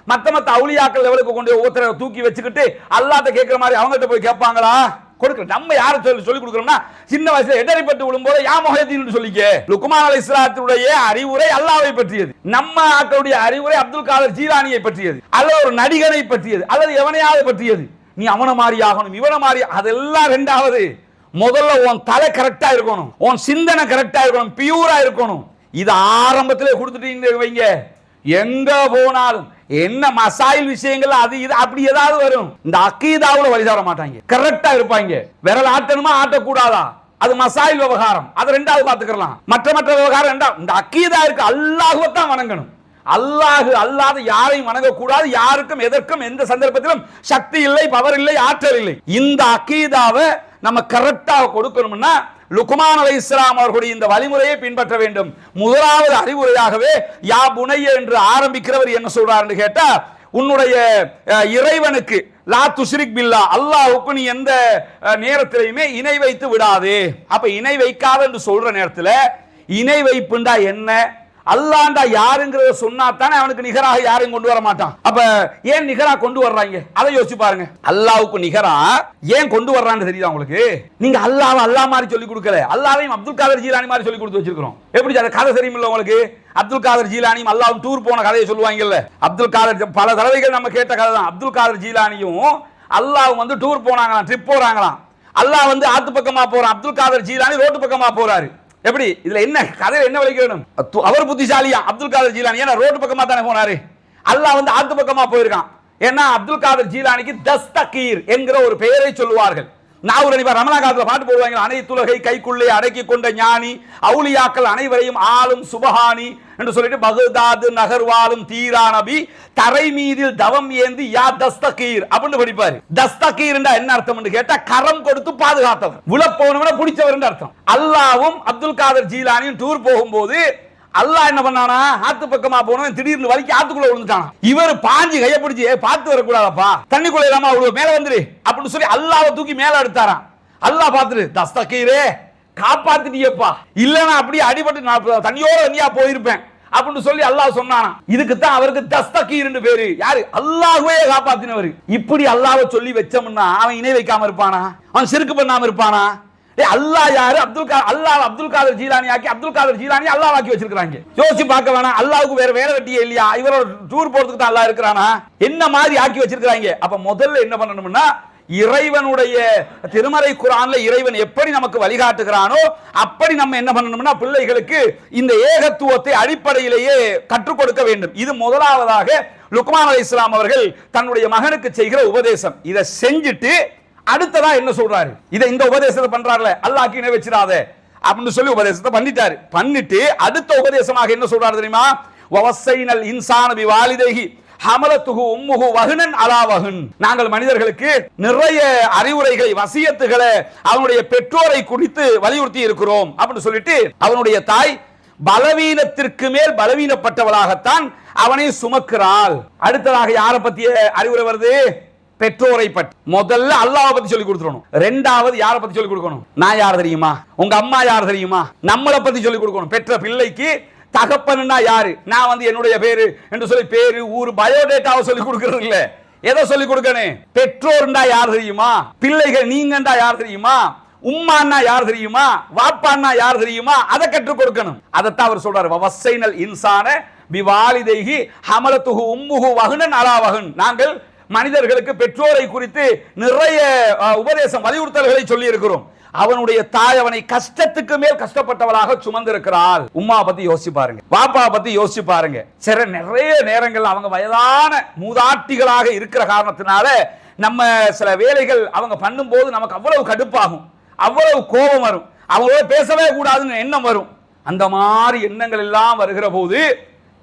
மத்த அவுலியாக்கள் லெவலுக்கு கொண்டு ஒவ்வொருத்தரை தூக்கி வச்சுக்கிட்டு அல்லாஹ்ட்ட கேட்கிற மாதிரி அவங்ககிட்ட போய் கேட்பாங்களா? கொடுக்கல. நம்ம யாரை சொல்லி கொடுக்கிறோம்னா, சின்ன வயசுல எடரிப்பட்டு விழும்போது யா முஹைதீன் சொல்லிக்க. லுக்மான் அலைஹிஸ்ஸலாத்துடைய அறிவுரை அல்லாஹ்வை பற்றியது. நம்ம ஆக்களுடைய அறிவுரை அப்துல் காதர் ஜீலானியை பற்றியது, அல்லது ஒரு நடிகனை பற்றியது, அல்லது எவனையாவது பற்றியது. நீ அவன மாதிரி ஆகணும், இவன மாதிரி, அதெல்லாம் ரெண்டாவது. முதல்ல உன் தலை கரெக்டா இருக்கணும், உன் சிந்தனை கரெக்டா இருக்கணும், பியூரா இருக்கணும். இது ஆரம்பத்திலே கொடுத்துட்டு வைங்க, எங்க போனாலும் என்ன மசாயில் விஷயங்கள் அது இது அப்படி ஏதாவது வரும். இந்த அக்கீதாவுல வழி தர மாட்டாங்க, கரெக்டா இருப்பாங்க. விரல் ஆட்டணுமா ஆட்டக்கூடாதா, அது மசாயில் விவகாரம், அது ரெண்டாவது பாத்துக்கலாம். மற்ற விவகாரம் ரெண்டாவது. இந்த அக்கீதா இருக்கு, அல்லாஹ்வை தான் வணங்கணும். அல்லாஹ் அல்லாத யாரையும் வணங்கக்கூடாது. யாருக்கும் எதற்கும் எந்த சந்தர்ப்பத்திலும் சக்தி இல்லை, பவர் இல்லை, ஆற்றல் இல்லை. இந்த அக்கீதாவை நம்ம கரெக்டா கொடுக்கணும்னா லுக்மான் அலைஹிஸ்ஸலாம் அவர்களுடைய இந்த வழிமுறையை பின்பற்ற வேண்டும். முதலாவது அறிவுரையாகவே யா புனைய என்று ஆரம்பிக்கிறவர் என்ன சொல்றாருன்னு கேட்டா, உன்னுடைய இறைவனுக்கு லா துஷ்ரிக் பில்லா, அல்லாஹ்வுக்கு நீ எந்த நேரத்திலையுமே இணை வைத்து விடாதே. அப்ப இணை வைக்காத என்று சொல்ற நேரத்தில் இணை வைப்புண்டா என்ன, அல்லாண்டா யாருங்கிறத சொன்னா தானே அவனுக்கு நிகராக யாரையும் கொண்டு வர மாட்டான். அப்ப ஏன் நிகரா கொண்டு வர்றாங்க அதை யோசிச்சு பாருங்க. அல்லாஹ்வுக்கு நிகரா ஏன் கொண்டு வர்றான்னு தெரியுதா உங்களுக்கு? நீங்க அல்லாஹ் அல்லாஹ் மாதிரி சொல்லி கொடுக்கல, அல்லாஹ்வையும் அப்துல் காதர் ஜீலானி மாதிரி சொல்லி கொடுத்து வச்சிருக்கிறோம். எப்படி அந்த கதை தெரியுமில்ல உங்களுக்கு? அப்துல் காதர் ஜீலானியும் அல்லாஹ்வும் டூர் போன கதையை சொல்லுவாங்கல்ல. அப்துல் காதர் பல தடவைகள் நம்ம கேட்ட கதை தான். அப்துல் காதர் ஜீலானியும் அல்லாஹ்வும் வந்து டூர் போனாங்களாம், ட்ரிப் போறாங்களாம். அல்லாஹ் வந்து ஆத்து பக்கமா போறான், அப்துல் காதர் ஜீலானி ரோட்டு பக்கமா போறாரு. எப்படி இதுல என்ன கதையில என்ன விளைக்கணும்? அவர் புத்திசாலியா அப்துல் காதர் ஜீலானி, ஏன்னா ரோட்டு பக்கமா தானே போனாரு. அல்லாஹ் வந்து ஆத்து பக்கமா போயிருக்கான். ஏன்னா அப்துல் காதர் ஜீலானிக்கு தஸ்தகீர் என்கிற ஒரு பெயரை சொல்லுவார்கள். நான் ரமணா காலத்துல பாட்டு போடுவாங்க, அனைத்துலகை கைக்குள்ளே அடக்கி கொண்ட ஞானி, அவுலியாக்கள் அனைவரையும் ஆளும் சுபஹானி என்று சொல்லிட்டு பகதாது நகர்வாலும் தீரா நபி தரை மீதில் தவம் ஏந்தி யா தஸ்தகீர் அப்படின்னு படிப்பாரு. தஸ்தகீர் என்ன அர்த்தம் கேட்டா கரம் கொடுத்து பாதுகாத்தவர், விழப்போனவன பிடிச்சவர் அர்த்தம். அல்லாவும் அப்துல் காதர் ஜீலானியும் டூர் போகும்போது அல்லாஹ் என்ன பண்ணானா, ஆத்து பக்கமா போனவன் திடீர்னு வலிக்கு ஆத்துக்குள்ள விழுந்துட்டான். இவர் பாஞ்சு கைய பிடிச்சி பார்த்து வரக்கூடாதப்பா, தண்ணிக்குள்ள இல்லாம அவ்வளவு மேல வந்துரு அப்படின்னு சொல்லி அல்லாஹ்வை தூக்கி மேல எடுத்தாராம். அல்லாஹ் பார்த்துட்டு தஸ்தகீரே காப்பாத்திட்டியப்பா, இல்லன்னா அப்படியே அடிபட்டு நான் தண்ணியோட தண்ணியா போயிருப்பேன் அப்படின்னு சொல்லி அல்லாஹ் சொன்னானா. இதுக்கு தான் அவருக்கு தஸ்தகீர் பேரு. யாரு? அல்லாஹ்வே காப்பாத்தினவர். இப்படி அல்லாஹ்வை சொல்லி வச்சோம்னா அவன் இணை வைக்காம இருப்பானா? அவன் சிறுக்கு பண்ணாம இருப்பானா? அல்லாஹ் யாரு? அப்துல் காதர் ஜீலானி ஆக்கி அப்துல் காதர் ஜீலானி அல்லாஹ் ஆக்கி வச்சிருக்காங்க. யோசிச்சு பார்க்க வேணாம், அல்லாஹ்வுக்கு வேற வேலை வெட்டியே இல்லையா? இவரோட டூர் போறதுக்கு தான் அல்லாஹ் இருக்கிறானா? என்ன மாதிரி ஆக்கி வச்சிருக்காங்க. அப்ப முதல்ல என்ன பண்ணணும்னா, இறைவனுடைய திருமறை குர்ஆன்ல இறைவன் எப்படி நமக்கு வழிகாட்டுகிறானோ அப்படி நம்ம என்ன பண்ணணும்னா பிள்ளைகளுக்கு இந்த ஏகத்துவத்தை அடிப்படையிலேயே கற்றுக் கொடுக்க வேண்டும். இது முதலாவதாக லுக்மான் அலைஹிஸ்ஸலாம் அவர்கள் தன்னுடைய மகனுக்கு செய்கிற உபதேசம். இதை செஞ்சுட்டு அடுத்ததா என்ன சொல்றாரு? இந்த உபதேசத்தை பண்றாருல, அல்லாஹ்க்கு இணை வச்சிராத அப்படின்னு சொல்லி உபதேசத்தை பண்ணிட்டாரு. பண்ணிட்டு அடுத்த உபதேசமாக என்ன சொல்றாரு தெரியுமா? வவஸைனல் இன்சான பிவாலிதைஹி ஹமலத்துஹு உம்முஹு வஹ்னன் அலா வஹ்ன். நாங்கள் மனிதர்களுக்கு நிறைய அறிவுரைகளை, வசியத்துகளை அவனுடைய பெற்றோரை குறித்து வலியுறுத்தி இருக்கிறோம் அப்படின்னு சொல்லிட்டு அவனுடைய தாய் பலவீனத்திற்கு மேல் பலவீனப்பட்டவளாகத்தான் அவனை சுமக்கிறாள். அடுத்ததாக யாரை பத்திய அறிவுரை வருது? பெற்றோரை பற்றி. முதல்ல அல்லாஹ்வை பத்தி சொல்லி கொடுத்துறணும். ரெண்டாவது யாரை பத்தி சொல்லி கொடுக்கணும்? நான் யார் தெரியுமா? உங்க அம்மா யார் தெரியுமா? நம்மளை பத்தி சொல்லி கொடுக்கணும். பெற்ற பிள்ளைக்கு தகப்பன்னா யாரு, நான் வந்து என்னுடைய பேரு என்று சொல்லி பேரு ஊரு பயோடேட்டாவை சொல்லி கொடுக்கிறது இல்ல. எதை சொல்லி கொடுக்கணும்? பெற்றோர்ண்டா யார் தெரியுமா? பிள்ளைகள் நீங்கண்டா யார் தெரியுமா? உம்மான்னா யார் தெரியுமா? வாப்பான்னா யார் தெரியுமா? அதை கற்றுக் கொடுக்கணும். அதைத்தான் அவர் சொல்றாரு, வவஸைனல் இன்சான பிவாலிதைஹி ஹமலத்துஹு உம்முஹு வஹ்னன் அலா வஹ்ன். நாங்கள் மனிதர்களுக்கு பெற்றோரை குறித்து நிறைய உபதேசம், வலியுறுத்தல்களை சொல்லி இருக்கிறோம். அவனுடைய தாய் அவனை கஷ்டத்துக்கு மேல் கஷ்டப்பட்டவளாக சுமந்திருக்கிறாள். உம்மா பத்தி யோசிச்சு பாருங்க, பாப்பா பத்தி யோசிச்சு பாருங்க. சரி, நிறைய நேரங்கள் அவங்க வயதான மூதாட்டிகளாக இருக்கிற காரணத்தினால நம்ம சில வேலைகள் அவங்க பண்ணும்போது நமக்கு அவ்வளவு கடுப்பாகும், அவ்வளவு கோபம் வரும், அவங்களோட பேசவே கூடாதுன்னு எண்ணம் வரும். அந்த மாதிரி எண்ணங்கள் எல்லாம் வருகிற போது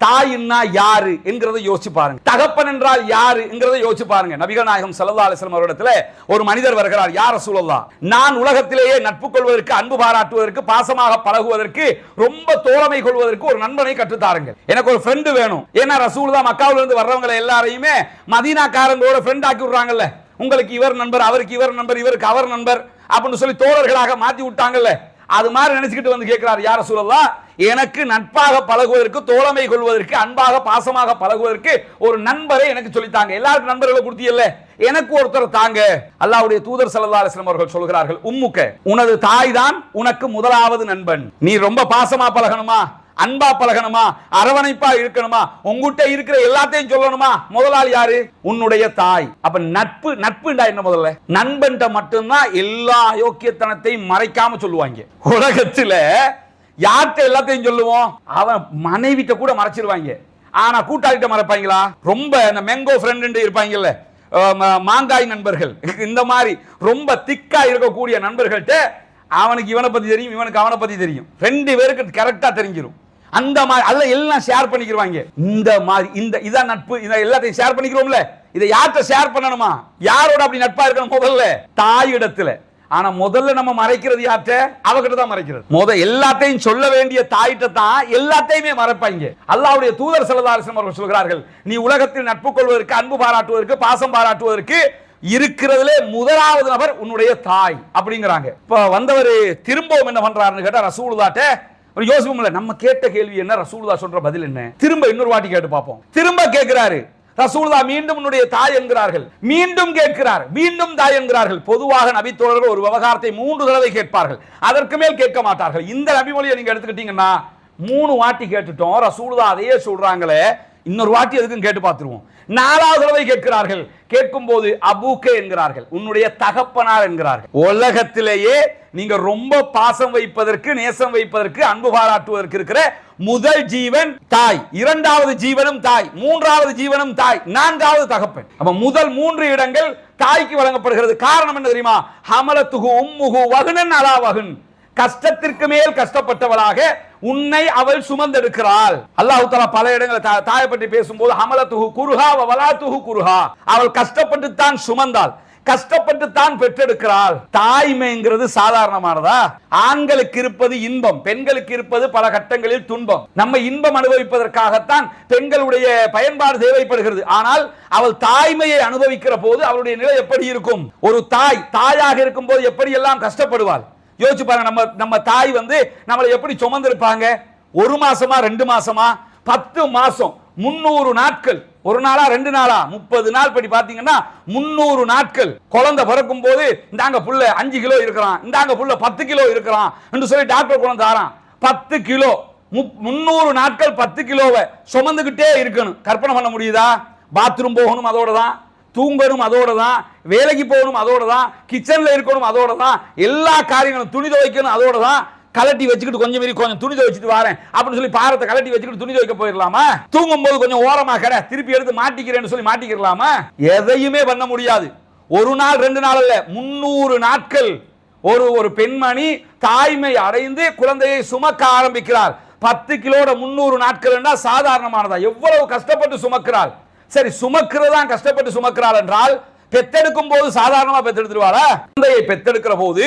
தாயின்னா யாரு என்கிறதை யோசிச்சு பாருங்க, தகப்பன் என்றால் யாரு என்கிறதை யோசிச்சு பாருங்க. நபிகள் நாயகம் ஸல்லல்லாஹு அலைஹி வஸல்லம் அவரிடத்துல ஒரு மனிதர் வருகிறார். யா ரசூலல்லாஹ், நான் உலகத்திலேயே நட்பு கொள்வதற்கு, அன்பு பாராட்டுவதற்கு, பாசமாக பழகுவதற்கு, ரொம்ப தோழமை கொள்வதற்கு ஒரு நண்பனை கற்றுத்தாருங்கள். எனக்கு ஒரு ஃப்ரெண்டு வேணும். ஏன்னா ரசூலுல்லாஹ் மக்காவில இருந்து வர்றவங்க எல்லாரையுமே மதீனாக்காரங்களோட ஃப்ரெண்ட் ஆக்கி விடுறாங்கல்ல. உங்களுக்கு இவர் நண்பர், அவருக்கு இவர் நண்பர், இவருக்கு அவர் நண்பர் அப்படின்னு சொல்லி தோழர்களாக மாத்தி விட்டாங்கல்ல. அது மாதிரி நினைச்சுக்கிட்டு வந்து கேட்கிறார், யா ரசூலல்லாஹ், எனக்கு நட்பாக பழகுவதற்கு, தோழமை கொள்வதற்கு, அன்பாக பாசமாக பழகுவதற்கு ஒரு நண்பரை எனக்கு சொல்லித்தாங்க. எல்லாருக்கும் நண்பர்களை கொடுத்தீல்ல, எனக்கு ஒருத்தர் தாங்க. அல்லாஹ்வுடைய தூதர் ஸல்லல்லாஹு அலைஹி வஸல்லம் அவர்கள் சொல்கிறார்கள், உம்முக்க, உனது தாய் தான் உனக்கு முதலாவது நண்பன். நீ ரொம்ப பாசமா பழகணுமா, அன்பா பழகணுமா, அரவணைப்பா இருக்கணுமா, உங்ககிட்ட இருக்கிற எல்லாத்தையும் சொல்லணுமா, முதலாளி யாரு? உன்னுடைய தாய். அப்ப நட்பு, நட்புண்டா என்ன? முதல்ல நண்பன்ட்ட மட்டும்தான் எல்லா அயோக்கியத்தனத்தையும் மறைக்காம சொல்லுவாங்க. உலகத்துல யார்கிட்ட எல்லாத்தையும் சொல்லுவோம்? அவன் மனைவிட்ட கூட மறைச்சிருவாங்க. ஆனா கூட்டாளிட்ட மறைப்பாங்களா? ரொம்ப இந்த மேங்கோ ஃப்ரெண்ட் இருப்பாங்கல்ல, மாங்காய் நண்பர்கள், இந்த மாதிரி ரொம்ப திக்கா இருக்கக்கூடிய நண்பர்கள்ட்ட அவனுக்கு இவனை பத்தி தெரியும், இவனுக்கு அவனை பத்தி தெரியும், 2 பேருக்கு கரெக்டா தெரிஞ்சிடும். அந்த மாதிரி அல்ல, எல்லாம் ஷேர் பண்ணிக்கிறாங்க. இந்த மாதிரி இதான் நட்பு. இத எல்லாத்தையும் ஷேர் பண்ணிக்கிறோம்ல, இதை யார்கிட்ட ஷேர் பண்ணணுமா? யாரோட அப்படி நட்பா இருக்கணும்? முதல்ல தாயிடத்துல. ஆனா முதல்ல நம்ம மறைக்கிறது யார்கிட்ட? அவகிட்ட தான் மறைக்கிறது. எல்லாத்தையும் சொல்ல வேண்டிய தாயிட்ட தான் எல்லாத்தையுமே மறைப்பாங்க. அல்லாஹ்வுடைய தூதர் ஸல்லல்லாஹு அலைஹி வஸல்லம் அவர்கள் சொல்கிறார்கள், நீ உலகத்தில் நட்பு கொள்வதற்கு, அன்பு பாராட்டுவதற்கு, பாசம் பாராட்டுவதற்கு இருக்கிறதுல முதலாவது நபர் உன்னுடைய தாய் அப்படிங்கிறாங்க. இப்ப வந்தவர் திரும்பவும் என்ன பண்றாருன்னு கேட்டா, ரசூலுல்லாஹ்ட்ட யோசிப்போம்ல, நம்ம கேட்ட கேள்வி என்ன, ரசூலுல்லாஹ் சொல்ற பதில் என்ன, திரும்ப இன்னொரு வாட்டி கேட்டு பார்ப்போம். திரும்ப கேட்கிறாரு ரசூலுல்லாஹ், மீண்டும் உன்னுடைய தாய் என்கிறார்கள். மீண்டும் கேட்கிறார், மீண்டும் தாய் என்கிறார்கள். பொதுவாக நபி தோழர்கள் ஒரு விவகாரத்தை 3 தடவை கேட்பார்கள், அதற்கு மேல் கேட்க மாட்டார்கள். இந்த நபிமொழியை நீங்க எடுத்துக்கிட்டீங்கன்னா 3 வாட்டி கேட்டுட்டோம், ரசூலுல்லாஹ் அதையே சொல்றாங்களே, இன்னொரு வாட்டி எதுக்கும் கேட்டு பார்த்துருவோம். 4வது தடவை கேட்கிறார்கள். கேட்கும் போது அபூக்கே என்கிறார்கள், உன்னுடைய தகப்பனார் என்கிறார்கள். உலகத்திலேயே நீங்க ரொம்ப பாசம் வைப்பதற்கு, நேசம் வைப்பதற்கு, அன்பு பாராட்டுவதற்கு இருக்கிற முதல் ஜீவன் தாய், 2வது ஜீவனும் தாய், 3வது ஜீவனும் தாய், 4வது தகப்பன். அப்ப முதல் 3 இடங்கள் தாய்க்கு வழங்கப்படுகிறது. காரணம் என்ன தெரியுமா? ஹமலத்துஹு உம்முஹு வஹ்னன் அலா வஹ்ன், கஷ்டத்திற்கு மேல் கஷ்டப்பட்டவளாக உன்னை அவள் சுமந்தெடுக்கிறாள். அல்லாஹ் தஆலா பல இடங்களில் தாயை பற்றி பேசும்போது ஹமலத்துஹு குர்ஹா வ வலாத்துஹு குர்ஹா, அவள் கஷ்டப்பட்டு தான் சுமந்தாள், கஷ்டப்பட்டு தான் பெற்றெடுக்கிறாள். தாய்மைங்கிறது சாதாரணமானதா? ஆண்களுக்கு இருப்பது இன்பம், பெண்களுக்கு இருப்பது பல கட்டங்களில் துன்பம். நம்ம இன்பம் அனுபவிப்பதற்காகத்தான் பெண்களுடைய பயன்பாடு தேவைப்படுகிறது. ஆனால் அவள் தாய்மையை அனுபவிக்கிற போது அவளுடைய நிலை எப்படி இருக்கும்? ஒரு தாய் தாயாக இருக்கும் போது எப்படி எல்லாம் கஷ்டப்படுவாள் யோசிச்சு பாருங்க. நம்ம தாய் நம்மளை எப்படி சுமந்திருப்பாங்க? 1 மாசமா, 2 மாசமா, 10 மாசம், 300 நாட்கள், 1 நாளா 2 நாளா, 30 நாள் படி பாத்தீங்கன்னா 300 நாட்கள். குழந்தை பிறக்கும் போது இந்தாங்க புள்ள 5 கிலோ இருக்கிறான், இந்தாங்க புள்ள 10 கிலோ இருக்கிறான் என்று சொல்லி டாக்டர் குழந்தை தாரான். 10 கிலோ 300 நாட்கள் 10 கிலோவை சுமந்துகிட்டே இருக்கணும். கற்பனை பண்ண முடியுதா? பாத்ரூம் போகணும் அதோட தான், தூங்கணும் அதோட தான், வேலைக்கு போகணும் அதோட தான், கிச்சன்ல இருக்கணும் அதோட தான், எல்லா காரியங்களும், துணி துவைக்கணும் அதோட தான். கலட்டி வச்சுக்கிட்டு கொஞ்சம் துணி துவைச்சிட்டு வரேன் அப்படின்னு சொல்லி பாரத்தை கலட்டி வச்சுக்கிட்டு துணி துவைக்க போயிடலாமா? தூங்கும் போது கொஞ்சம் ஓரமா கடை திருப்பி எடுத்து மாட்டிக்கிறேன்னு சொல்லி மாட்டிக்கலாமா? எதையுமே பண்ண முடியாது. 1 நாள் 2 நாள் அல்ல, 300 நாட்கள் ஒரு பெண்மணி தாய்மை அடைந்து குழந்தையை சுமக்க ஆரம்பிக்கிறார். 10 கிலோட 300 நாட்கள் சாதாரணமானதா? எவ்வளவு கஷ்டப்பட்டு சுமக்கிறாள். சரி, சுமக்கிறதா கஷ்டப்பட்டு சுமக்கிறாள் என்றால் பெத்தெடுக்கும் போது சாதாரணமா பெத்தெடுத்துருவாளா? குழந்தையை பெத்தெடுக்கிற போது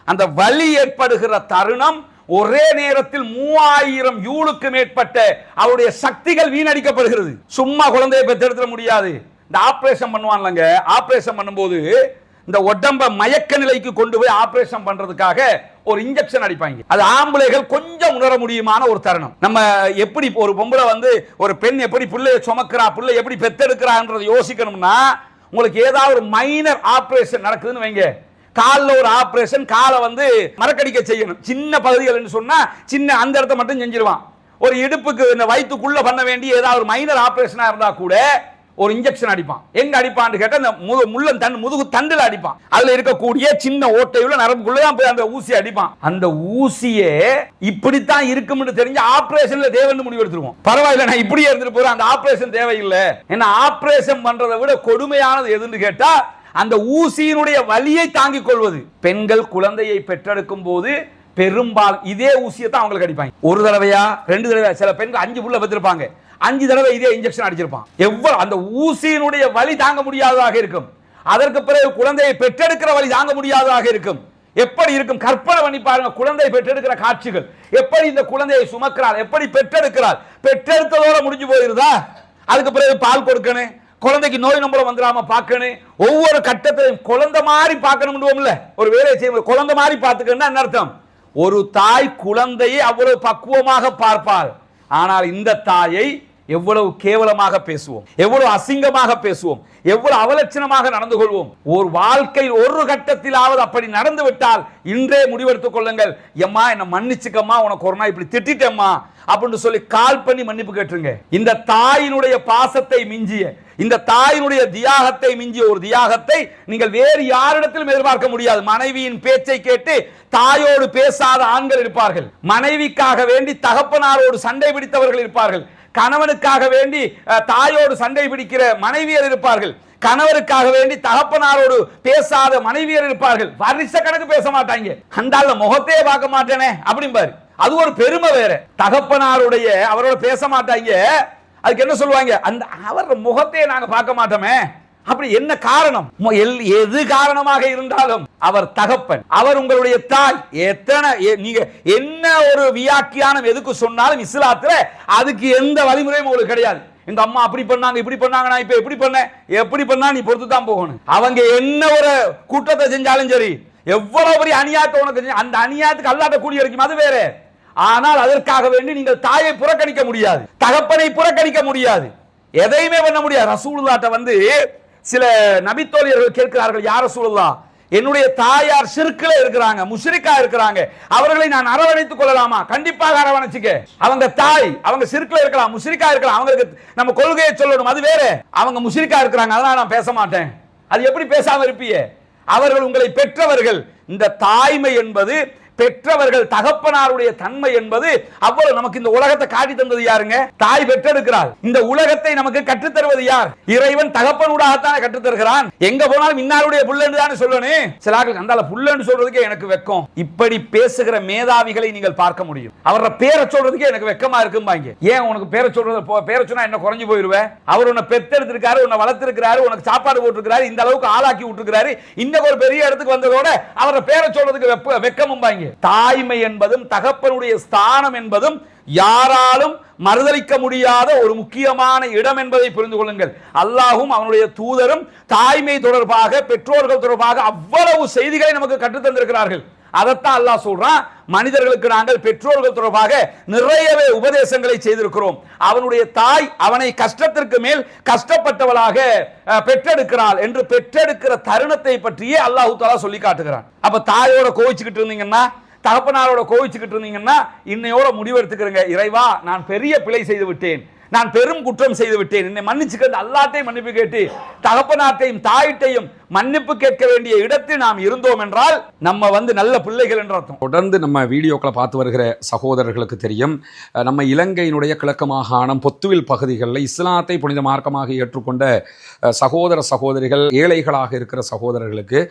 அந்த வலி ஏற்படுகிற தருணம், ஒரே நேரத்தில் 3000 யூலுக்கு மேற்பட்ட அவருடைய சக்திகள் வீணடிக்கப்படுகிறது. சும்மா குழந்தையை பெத்தெடுத்துட முடியாது. இந்த ஆபரேஷன் பண்ணுவான்லங்க, ஆபரேஷன் பண்ணும்போது இந்த உடம்ப மயக்க நிலைக்கு கொண்டு போய் ஆபரேஷன் பண்றதுக்காக ஒரு இன்ஜெக்ஷன் அடிப்பாங்க. அது ஆம்பளைகள் கொஞ்சம் உணர முடியுமான ஒரு தருணம். நம்ம எப்படி ஒரு பொம்பளை ஒரு பெண் எப்படி பிள்ளையை சுமக்கிறா, பிள்ளை எப்படி பெத்தெடுக்கிறான்றதை யோசிக்கணும்னா, உங்களுக்கு ஏதாவது ஒரு மைனர் ஆபரேஷன் நடக்குதுன்னு வைங்க, கால்ல ஒரு ஆபரேஷன், காலை மரக்கடிக்க செய்யணும். சின்ன பகுதிகள் சொன்னா சின்ன அந்த இடத்த மட்டும் செஞ்சிருவான். ஒரு இடுப்புக்கு இந்த வயிற்றுக்குள்ள பண்ண வேண்டிய ஏதாவது ஒரு மைனர் ஆபரேஷனா இருந்தா கூட ஒரு இன்ஜெக்ஷன் அடிப்பான். எங்க அடிப்பான்னு கேட்டா இந்த முதுகு தண்டுல அடிப்பான். அதுல இருக்கக்கூடிய சின்ன ஓட்டையுள்ள நரம்புக்குள்ளதான் போய் அந்த ஊசி அடிப்பான். அந்த ஊசியே இப்படித்தான் இருக்கும்னு தெரிஞ்சு ஆபரேஷன்ல தேவைன்னு முடிவு எடுத்துருவோம். பரவாயில்ல, நான் இப்படியே இருந்துட்டு போறேன், அந்த ஆபரேஷன் தேவையில்லை. ஏன்னா ஆபரேஷன் பண்றதை விட கொடுமையானது எதுன்னு கேட்டா அந்த ஊசியினுடைய வலியை தாங்கிக் கொள்வது. பெண்கள் குழந்தையை பெற்றெடுக்கும் போது பெரும்பாலும் இதே ஊசியை தான் அவங்களுக்கு அடிப்பாங்க. 1 தடவையா 2 தடவையா, சில பெண்கள் 5 புள்ள பெற்றிருப்பாங்க, 5 தடவை இதே இன்ஜெக்ஷன் அடிச்சிருப்பான். எவ்வளவு அந்த ஊசியினுடைய வலி தாங்க முடியாததாக இருக்கும். அதற்கு பிறகு குழந்தையை பெற்றெடுக்கிற வலி தாங்க முடியாததாக இருக்கும். எப்படி இருக்கும் கற்பனை பண்ணி பாருங்க. குழந்தையை பெற்றெடுக்கிற காட்சிகள், எப்படி இந்த குழந்தையை சுமக்கிறாள், எப்படி பெற்றெடுக்கிறாள். பெற்றெடுத்ததோட முடிஞ்சு போயிருதா? அதுக்கு பிறகு பால் கொடுக்கணும், குழந்தைக்கு நோய் நம்பளம் வந்துடாம பார்க்கணும். ஒவ்வொரு கட்டத்தையும் குழந்தை மாதிரி பார்க்கணும். ஒரு வேலையை செய்யும் குழந்தை மாதிரி பார்த்துக்கணும்னா என்ன அர்த்தம்? ஒரு தாய் குழந்தையை அவ்வளவு பக்குவமாக பார்ப்பாள். ஆனால் இந்த தாயை எவ்வளவு கேவலமாக பேசுவோம், எவ்வளவு அசிங்கமாக பேசுவோம், எவ்வளவு அவலட்சணமாக நடந்து கொள்வோம். ஒரு வாழ்க்கையில் ஒரு கட்டத்திலாவது அப்படி நடந்து விட்டால் இன்றே முடிவெடுத்துக் கொள்ளுங்கள். எம்மா என்ன மன்னிச்சுக்கம்மா, உனக்கு ஒரு நாள் இப்படி திட்டிட்டேம்மா அப்படின்னு சொல்லி கால் பண்ணி மன்னிப்பு கேட்டுருங்க. இந்த தாயினுடைய பாசத்தை மிஞ்சிய, இந்த தாயினுடைய தியாகத்தை மிஞ்சிய ஒரு தியாகத்தை நீங்கள் வேறு யாரிடத்திலும் எதிர்பார்க்க முடியாது. மனைவியின் பேச்சை கேட்டு தாயோடு பேசாத ஆண்கள் இருப்பார்கள், மனைவிக்காக வேண்டி தகப்பனாரோடு சண்டை பிடித்தவர்கள் இருப்பார்கள், கணவனுக்காக வேண்டி தாயோடு சண்டை பிடிக்கிற மனைவியர் இருப்பார்கள், கணவருக்காக வேண்டி தகப்பனாரோடு பேசாத மனைவியர் இருப்பார்கள். வருஷ கணக்கு பேச மாட்டாங்க, அந்த முகத்தையே பார்க்க மாட்டேனே அப்படிம்பாரு. அது ஒரு பெருமை வேற. தகப்பனாருடைய அவரோட பேச மாட்டாங்க, அதுக்கு என்ன சொல்லுவாங்க, அந்த அவர் முகத்தையே நாங்க பார்க்க மாட்டோமே. அப்படி என்ன காரணம்? எது காரணமாக இருந்தாலும் அவர் தகப்பன், அவர் உங்களுடைய தாய். எத்தனை நீங்க என்ன ஒரு வியாக்கியானம் எதுக்கு சொன்னாலும் இஸ்லாத்துல அதுக்கு எந்த வழிமுறையும் உங்களுக்கு கிடையாது. எங்க அம்மா அப்படி பண்ணாங்க இப்படி பண்ணாங்க, நான் இப்ப எப்படி பண்ணேன், எப்படி பண்ணா நீ பொறுத்து தான் போகணும். அவங்க என்ன ஒரு குற்றத்தை செஞ்சாலும் சரி, எவ்வளவு பெரிய அநியாயத்தை உனக்கு, அந்த அநியாயத்துக்கு அல்லாட்ட கூலி கிடைக்கும், அது வேற. ஆனால் அதற்காக வேண்டி நீங்கள் தாயை புறக்கணிக்க முடியாது, தகப்பனை புறக்கணிக்க முடியாது, எதையுமே பண்ண முடியாது. ரசூலுல்லாஹ்ட்ட வந்து சில நபித்தோழியர்கள் கேட்கிறார்கள், யார் ரசூலுல்லாஹ், என்னுடைய தாயார் ஷிர்க்ல இருக்கிறாங்க, முஷ்ரிக்கா இருக்கிறாங்க, அவர்களை நான் அரவணைத்துக் கொள்ளலாமா? கண்டிப்பாக அரவணைச்சுக்க. அவங்க தாய், அவங்க ஷிர்க்ல இருக்கலாம், முஷ்ரிக்கா இருக்கலாம், அவங்களுக்கு நம்ம கொள்கையை சொல்லணும், அது வேற. அவங்க முஷ்ரிக்கா இருக்கிறாங்க, அதனால நான் பேச மாட்டேன். அது எப்படி பேசாம இருப்பீங்க? அவர்கள் உங்களை பெற்றவர்கள். இந்த தாய்மை என்பது, பெற்றவர்கள் தகப்பனாருடைய தன்மை என்பது அவ்வளவு. நமக்கு இந்த உலகத்தை காட்டி தந்தது யாருங்க? தாய் பெற்றெடுக்கிறாள். இந்த உலகத்தை நமக்கு கற்றுத் தருவது யார்? இறைவன் தகப்பனூடாகத்தானே கற்றுத் தருகிறான். எங்க போனாலும் இன்னாருடைய புள்ளன்னு தானே சொல்லணும். சிலாக்கள் அந்த புள்ளன்னு சொல்றதுக்கே எனக்கு வெக்கம். இப்படி பேசுகிற மேதாவிகளை நீங்கள் பார்க்க முடியும். அவரோட பேரை சொல்றதுக்கே எனக்கு வெக்கமா இருக்கும்பாங்க. ஏன் உனக்கு பேரை சொல்றது, பேரை சொன்னா என்ன குறைஞ்சு போயிருவேன்? அவர் உன்னை பெத்தெடுத்திருக்காரு, உன்னை வளர்த்திருக்கிறாரு, உனக்கு சாப்பாடு போட்டிருக்கிறாரு, இந்த அளவுக்கு ஆளாக்கி விட்டுருக்கிறாரு, இன்னும் ஒரு பெரிய இடத்துக்கு வந்ததோட அவரோட பேரை சொல்றதுக்கு வெக்கமும்பாங்க. தாய்மை என்பதும் தகப்பனுடைய ஸ்தானம் என்பதும் யாராலும் மறுதலிக்க முடியாத ஒரு முக்கியமான இடம் என்பதை புரிந்து கொள்ளுங்கள். அல்லாஹ்வும் அவனுடைய தூதரும் தாய்மை தொடர்பாக, பெற்றோர்கள் தொடர்பாக அவ்வளவு செய்திகளை நமக்கு கற்றுத் தந்திருக்கிறார்கள். அதைத்தான் அல்லாஹ் சொல்றான், மனிதர்களுக்கு நாங்கள் பெற்றோர்கள் தொடர்பாக நிறையவே உபதேசங்களை செய்திருக்கிறோம். அவனுடைய தாய் அவனை கஷ்டத்திற்கு மேல் கஷ்டப்பட்டவளாக பெற்றெடுக்கிறாள் என்று பெற்றெடுக்கிற தருணத்தை பற்றியே அல்லாஹ் தஆலா சொல்லி காட்டுகிறான். அப்ப தாயோட கோவிச்சுக்கிட்டு இருந்தீங்கன்னா, தகப்பனாரோட கோவிச்சுக்கிட்டு இருந்தீங்கன்னா, இன்னையோட முடிவெடுத்துக்கிறங்க, இறைவா நான் பெரிய பிழை செய்து விட்டேன், நான் பெரும் குற்றம் செய்து விட்டேன், என்னை மன்னிச்சுக்கிறது. அல்லாஹ்ட்டையும் மன்னிப்பு கேட்டு தகப்பனார்ட்டையும் தாயிட்டையும் மன்னிப்பு கேட்க வேண்டிய இடத்தில் நாம் இருந்தோம் என்றால் நம்ம நல்ல பிள்ளைகள் என்ற அர்த்தம். தொடர்ந்து நம்ம வீடியோக்களை பார்த்து வருகிற சகோதரர்களுக்கு தெரியும், நம்ம இலங்கையினுடைய கிழக்கு மாகாணம் பொத்துவில் பகுதிகளில் இஸ்லாத்தை புனித மார்க்கமாக ஏற்றுக்கொண்ட சகோதர சகோதரிகள், ஏழைகளாக இருக்கிற சகோதரர்களுக்கு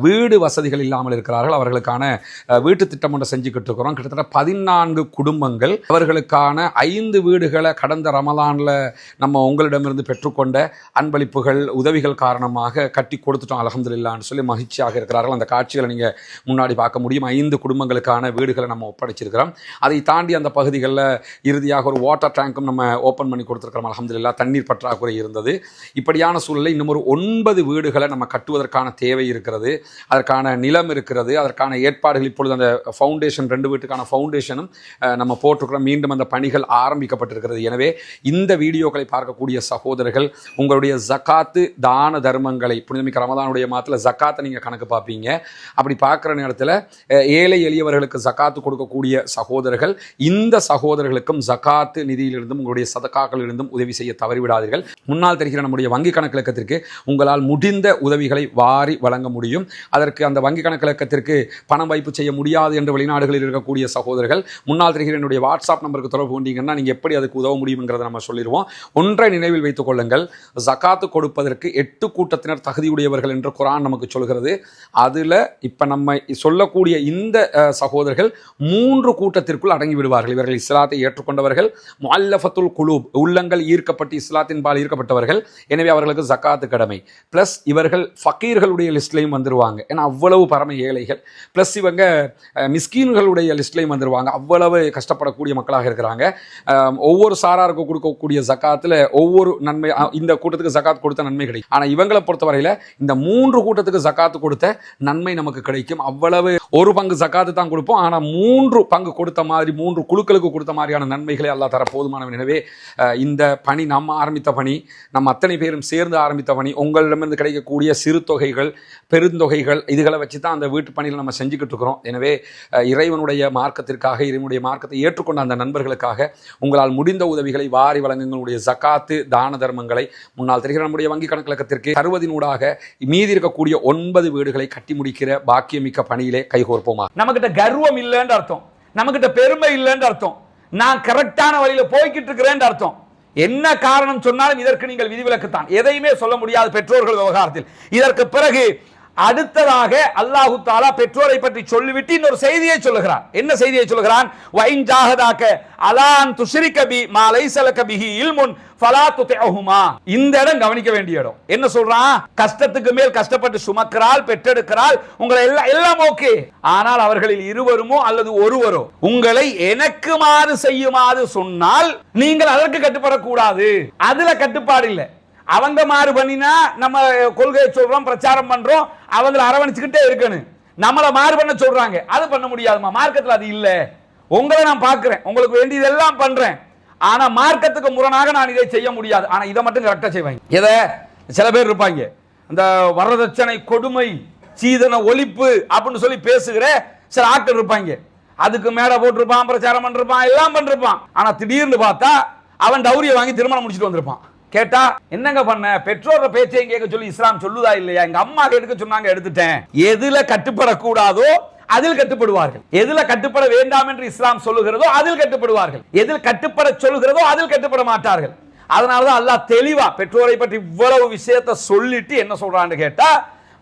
வீடு வசதிகள் இல்லாமல் இருக்கிறார்கள். அவர்களுக்கான வீட்டு திட்டம் ஒன்று செஞ்சுக்கிட்டு இருக்கிறோம். கிட்டத்தட்ட 14 குடும்பங்கள், அவர்களுக்கான 5 வீடுகளை கடந்த ரமலான்ல நம்ம உங்களிடமிருந்து பெற்றுக்கொண்ட அன்பளிப்புகள், உதவிகள் காரணமாக கட்டி கொடுத்துட்டோம் அல்ஹம்துலில்லாஹ்னு சொல்லி மகிழ்ச்சியாக இருக்கிறார்கள். அந்த காட்சிகளை நீங்கள் முன்னாடி பார்க்க முடியும். 5 குடும்பங்களுக்கான வீடுகளை நம்ம ஒப்படைச்சிருக்கிறோம். அதை தாண்டி அந்த பகுதிகளில் இறுதியாக ஒரு வாட்டர் டேங்க்கும் நம்ம ஓப்பன் பண்ணி கொடுத்துருக்கிறோம் அல்ஹம்துலில்லாஹ். தண்ணீர் பற்றாக்குறை இருந்தது. இப்படியான சூழலில் இன்னும் ஒரு 9 வீடுகளை நம்ம கட்டுவதற்கான தேவை இருக்கிறது. அதற்கான நிலம் இருக்கிறது. அதற்கான ஏற்பாடுகள் இப்பொழுது அந்த ஃபவுண்டேஷன், 2 வீட்டுக்கான ஃபவுண்டேஷனும் நம்ம போட்டிருக்கிறோம். மீண்டும் அந்த பணிகள் ஆரம்பிக்கப்பட்டிருக்கிறது. எனவே இந்த வீடியோக்களை பார்க்கக்கூடிய சகோதரர்கள் உங்களுடைய ஜகாத்து தான தர்மங்களை, புனிதமிக்க ரமதானுடைய மாதத்தில் ஜகாத்தை நீங்கள் கணக்கு பார்ப்பீங்க. அப்படி பார்க்குற நேரத்தில் ஏழை எளியவர்களுக்கு ஜகாத்து கொடுக்கக்கூடிய சகோதரர்கள், இந்த சகோதரர்களுக்கும் ஜகாத்து நிதியிலிருந்தும் உங்களுடைய சதகாக்களிலிருந்தும் உதவி செய்ய தவறிவிடாதீர்கள். முன்னால் தெரிகிற நம்முடைய வங்கி கணக்கிழக்கத்திற்கு உங்களால் முடிந்த உதவிகளை வாரி வழங்க முடியும். அதற்கு அந்த வங்கி கணக்கிழக்கத்திற்கு பணம் வைப்பு செய்ய முடியாது என்று வெளிநாடுகளில் இருக்கக்கூடிய சகோதரர்கள் முன்னால் தெரிகிற என்னுடைய வாட்ஸ்அப் நம்பருக்கு தொடர்பு கொண்டீங்கன்னா நீங்கள் எப்படி அதுக்கு உதவ முடியுங்கிறத நம்ம சொல்லிடுவோம். ஒன்றை நினைவில் வைத்துக் கொள்ளுங்கள், ஜகாத்து கொடுப்பதற்கு 8 கூட்டத்தினர் தகுதியுடையவர்கள் என்று குர்ஆன் நமக்கு சொல்கிறது. அதில் இப்போ நம்ம சொல்லக்கூடிய இந்த சகோதரர்கள் 3 கூட்டத்திற்குள் அடங்கி விடுவார்கள். இவர்கள் இஸ்லாத்தை ஏற்றுக்கொண்டவர்கள், முஅல்லஃபத்துல் குலூப், உள்ளங்கள் ஈர்க்கப்பட்டு இஸ்லாத்தின் பால் ஈர்க்கப்பட்டவர்கள். எனவே அவர்களுக்கு ஜகாத்து கடமை. ப்ளஸ் இவர்கள் ஃபக்கீர்களுடைய லிஸ்ட்லையும் வந்துருவாங்க, ஏன்னா அவ்வளவு பரம ஏழைகள். ப்ளஸ் இவங்க மிஸ்கீன்களுடைய லிஸ்ட்லையும் வந்துருவாங்க, அவ்வளவு கஷ்டப்படக்கூடிய மக்களாக இருக்கிறாங்க. ஒவ்வொரு சாராருக்கு கொடுக்கக்கூடிய ஜகாத்தில் ஒவ்வொரு நன்மை, இந்த கூட்டத்துக்கு ஜகாத் கொடுத்த நன்மை கிடைக்கும். ஆனால் இவங்களை பொறுத்தவரையில் இந்த இந்த 3 கூட்டத்துக்கு ஜகாத்து கொடுத்த நன்மை நமக்கு கிடைக்கும். அவ்வளவு ஒரு பங்கு ஜகாத்து தான் கொடுப்போம், ஆனால் 3 பங்கு கொடுத்த மாதிரி 3 குழுக்களுக்கு கொடுத்த மாதிரியான நன்மைகளை அல்லாஹ் தர போதுமானவன். எனவே இந்த பணி நம்ம ஆரம்பித்த பணி, நம்ம அத்தனை பேரும் சேர்ந்து ஆரம்பித்த பணி. உங்களிடமிருந்து கிடைக்கக்கூடிய சிறு தொகைகள் பெருந்தொகைகள் இதுகளை வச்சு தான் அந்த வீட்டு பணியில் நம்ம செஞ்சுக்கிட்டு இருக்கிறோம். எனவே இறைவனுடைய மார்க்கத்திற்காக, இறைவனுடைய மார்க்கத்தை ஏற்றுக்கொண்ட அந்த நண்பர்களுக்காக உங்களால் முடிந்த உதவிகளை வாரி வழங்குங்களுடைய ஜகாத்து தான தர்மங்களை முன்னால் தெரிகிற நம்முடைய வங்கி கணக்கிலக்கத்திற்கு தருவதினூடாக மீதி இருக்கக்கூடிய 9 வீடுகளை கட்டி முடிக்கிற பாக்கியமிக்க பணியிலே கைகோர்ப்போமா. நம்மகிட்ட கர்வம் இல்லைன்னு அர்த்தம், நம்மகிட்ட பெருமை இல்லைன்னு அர்த்தம், நான் கரெக்டான வழியில போய்கிட்டு இருக்கிறேன் அர்த்தம். என்ன காரணம் சொன்னாலும் இதற்கு நீங்கள் விதிவிலக்குத்தான், எதையுமே சொல்ல முடியாது பெற்றோர்கள் விவகாரத்தில். இதற்கு பிறகு அடுத்ததாக அல்லாஹு தஆலா பெற்றோரை பற்றி சொல்லிவிட்டு இன்னொரு செய்தியை சொல்லுகிறான். என்ன செய்தியை சொல்லுகிறான்? வைன் ஜாஹதாக அலான் துஷ்ரிக பி மா லைஸ லக பிஹி இல்முன் ஃபலா துதிஹுமா. இந்த இடம் கவனிக்க வேண்டிய இடம். என்ன சொல்றான்? கஷ்டத்துக்கு மேல் கஷ்டப்பட்டு சுமக்கிறாள், பெற்றெடுக்கிறாள், உங்களை எல்லாம் ஓகே, ஆனால் அவர்களில் இருவருமோ அல்லது ஒருவரோ உங்களை எனக்கு மாறு செய்யுமாறு சொன்னால் நீங்கள் அதற்கு கட்டுப்படக்கூடாது. அதுல கட்டுப்பாடு இல்லை. அவங்க மாறு பண்ணினா நம்ம கொள்கையை சொல்றோம், பிரச்சாரம் பண்றோம், அவங்களை அரவணைச்சுக்கிட்டே இருக்கணும். நம்மளை மாறு பண்ண சொல்றாங்க, அது பண்ண முடியாதுமா, மார்க்கத்தில் அது இல்லை. உங்களை நான் பார்க்கிறேன், உங்களுக்கு வேண்டியதெல்லாம் பண்றேன், ஆனா மார்க்கத்துக்கு முரணாக நான் இதை செய்ய முடியாது. ஆனா இதை மட்டும் கரெக்டா செய்வாங்க. எதை? சில பேர் இருப்பாங்க, இந்த வரதட்சணை கொடுமை சீதன ஒழிப்பு அப்படின்னு சொல்லி பேசுகிற சில ஆட்கள் இருப்பாங்க. அதுக்கு மேல போட்டிருப்பான், பிரச்சாரம் பண்ணிருப்பான், எல்லாம் பண்ணிருப்பான். ஆனா திடீர்னு பார்த்தா அவன் டௌரியை வாங்கி திருமணம் முடிச்சுட்டு வந்திருப்பான். கேட்டா என்னங்க பண்ண? பெற்றோர பேச்சையும் கேட்க சொல்லி இஸ்லாம் சொல்லுதா இல்லையா? எங்க அம்மா எடுக்க சொன்னாங்க, எடுத்துட்டேன். எதுல கட்டுப்படக்கூடாதோ அதில் கட்டுப்படுவார்கள், எதுல கட்டுப்பட வேண்டாம் என்று இஸ்லாம் சொல்லுகிறதோ அதில் கட்டுப்படுவார்கள், எதில் கட்டுப்பட சொல்லுகிறதோ அதில் கட்டுப்பட மாட்டார்கள். அதனாலதான் அல்லாஹ் தெளிவா பெற்றோரை பற்றி இவ்வளவு விஷயத்தை சொல்லிட்டு என்ன சொல்றான்னு கேட்டா,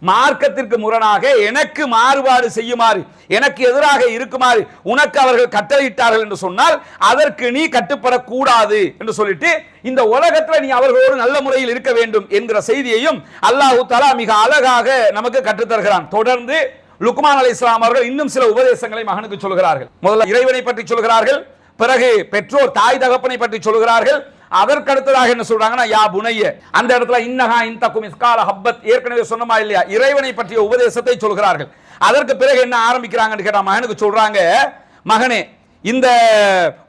மார்க்கத்திற்கு முரணாக எனக்கு மாறுபாடு செய்யுமாறு, எனக்கு எதிராக இருக்குமாறு உனக்கு அவர்கள் கட்டளையிட்டார்கள் என்று சொன்னால் அதற்கு நீ கட்டுப்படக்கூடாது என்று சொல்லிட்டு இந்த உலகத்தில் நீ அவர்களோடு நல்ல முறையில் இருக்க வேண்டும் என்கிற செய்தியையும் அல்லாஹ் தஆலா மிக அழகாக நமக்கு கற்றுத்தருகிறான். தொடர்ந்து லுக்மான் அலைஹிஸ்ஸலாம் அவர்கள் இன்னும் சில உபதேசங்களை மகனுக்கு சொல்கிறார்கள். முதல்ல இறைவனை பற்றி சொல்கிறார்கள், பிறகு பெற்றோர் தாய் தகப்பனை பற்றி சொல்கிறார்கள், அதற்கடுத்ததாக என்ன சொல்றாங்கன்னா யா புனைய, அந்த இடத்துல இன்னஹா இன்தகும் இஸ்கால ஹப்பத், ஏற்கனவே சொன்னமா இல்லையா, இறைவனை பற்றிய உபதேசத்தை சொல்கிறார்கள். அதற்கு பிறகு என்ன ஆரம்பிக்கிறாங்கன்னு கேட்டா மகனுக்கு சொல்றாங்க, மகனே இந்த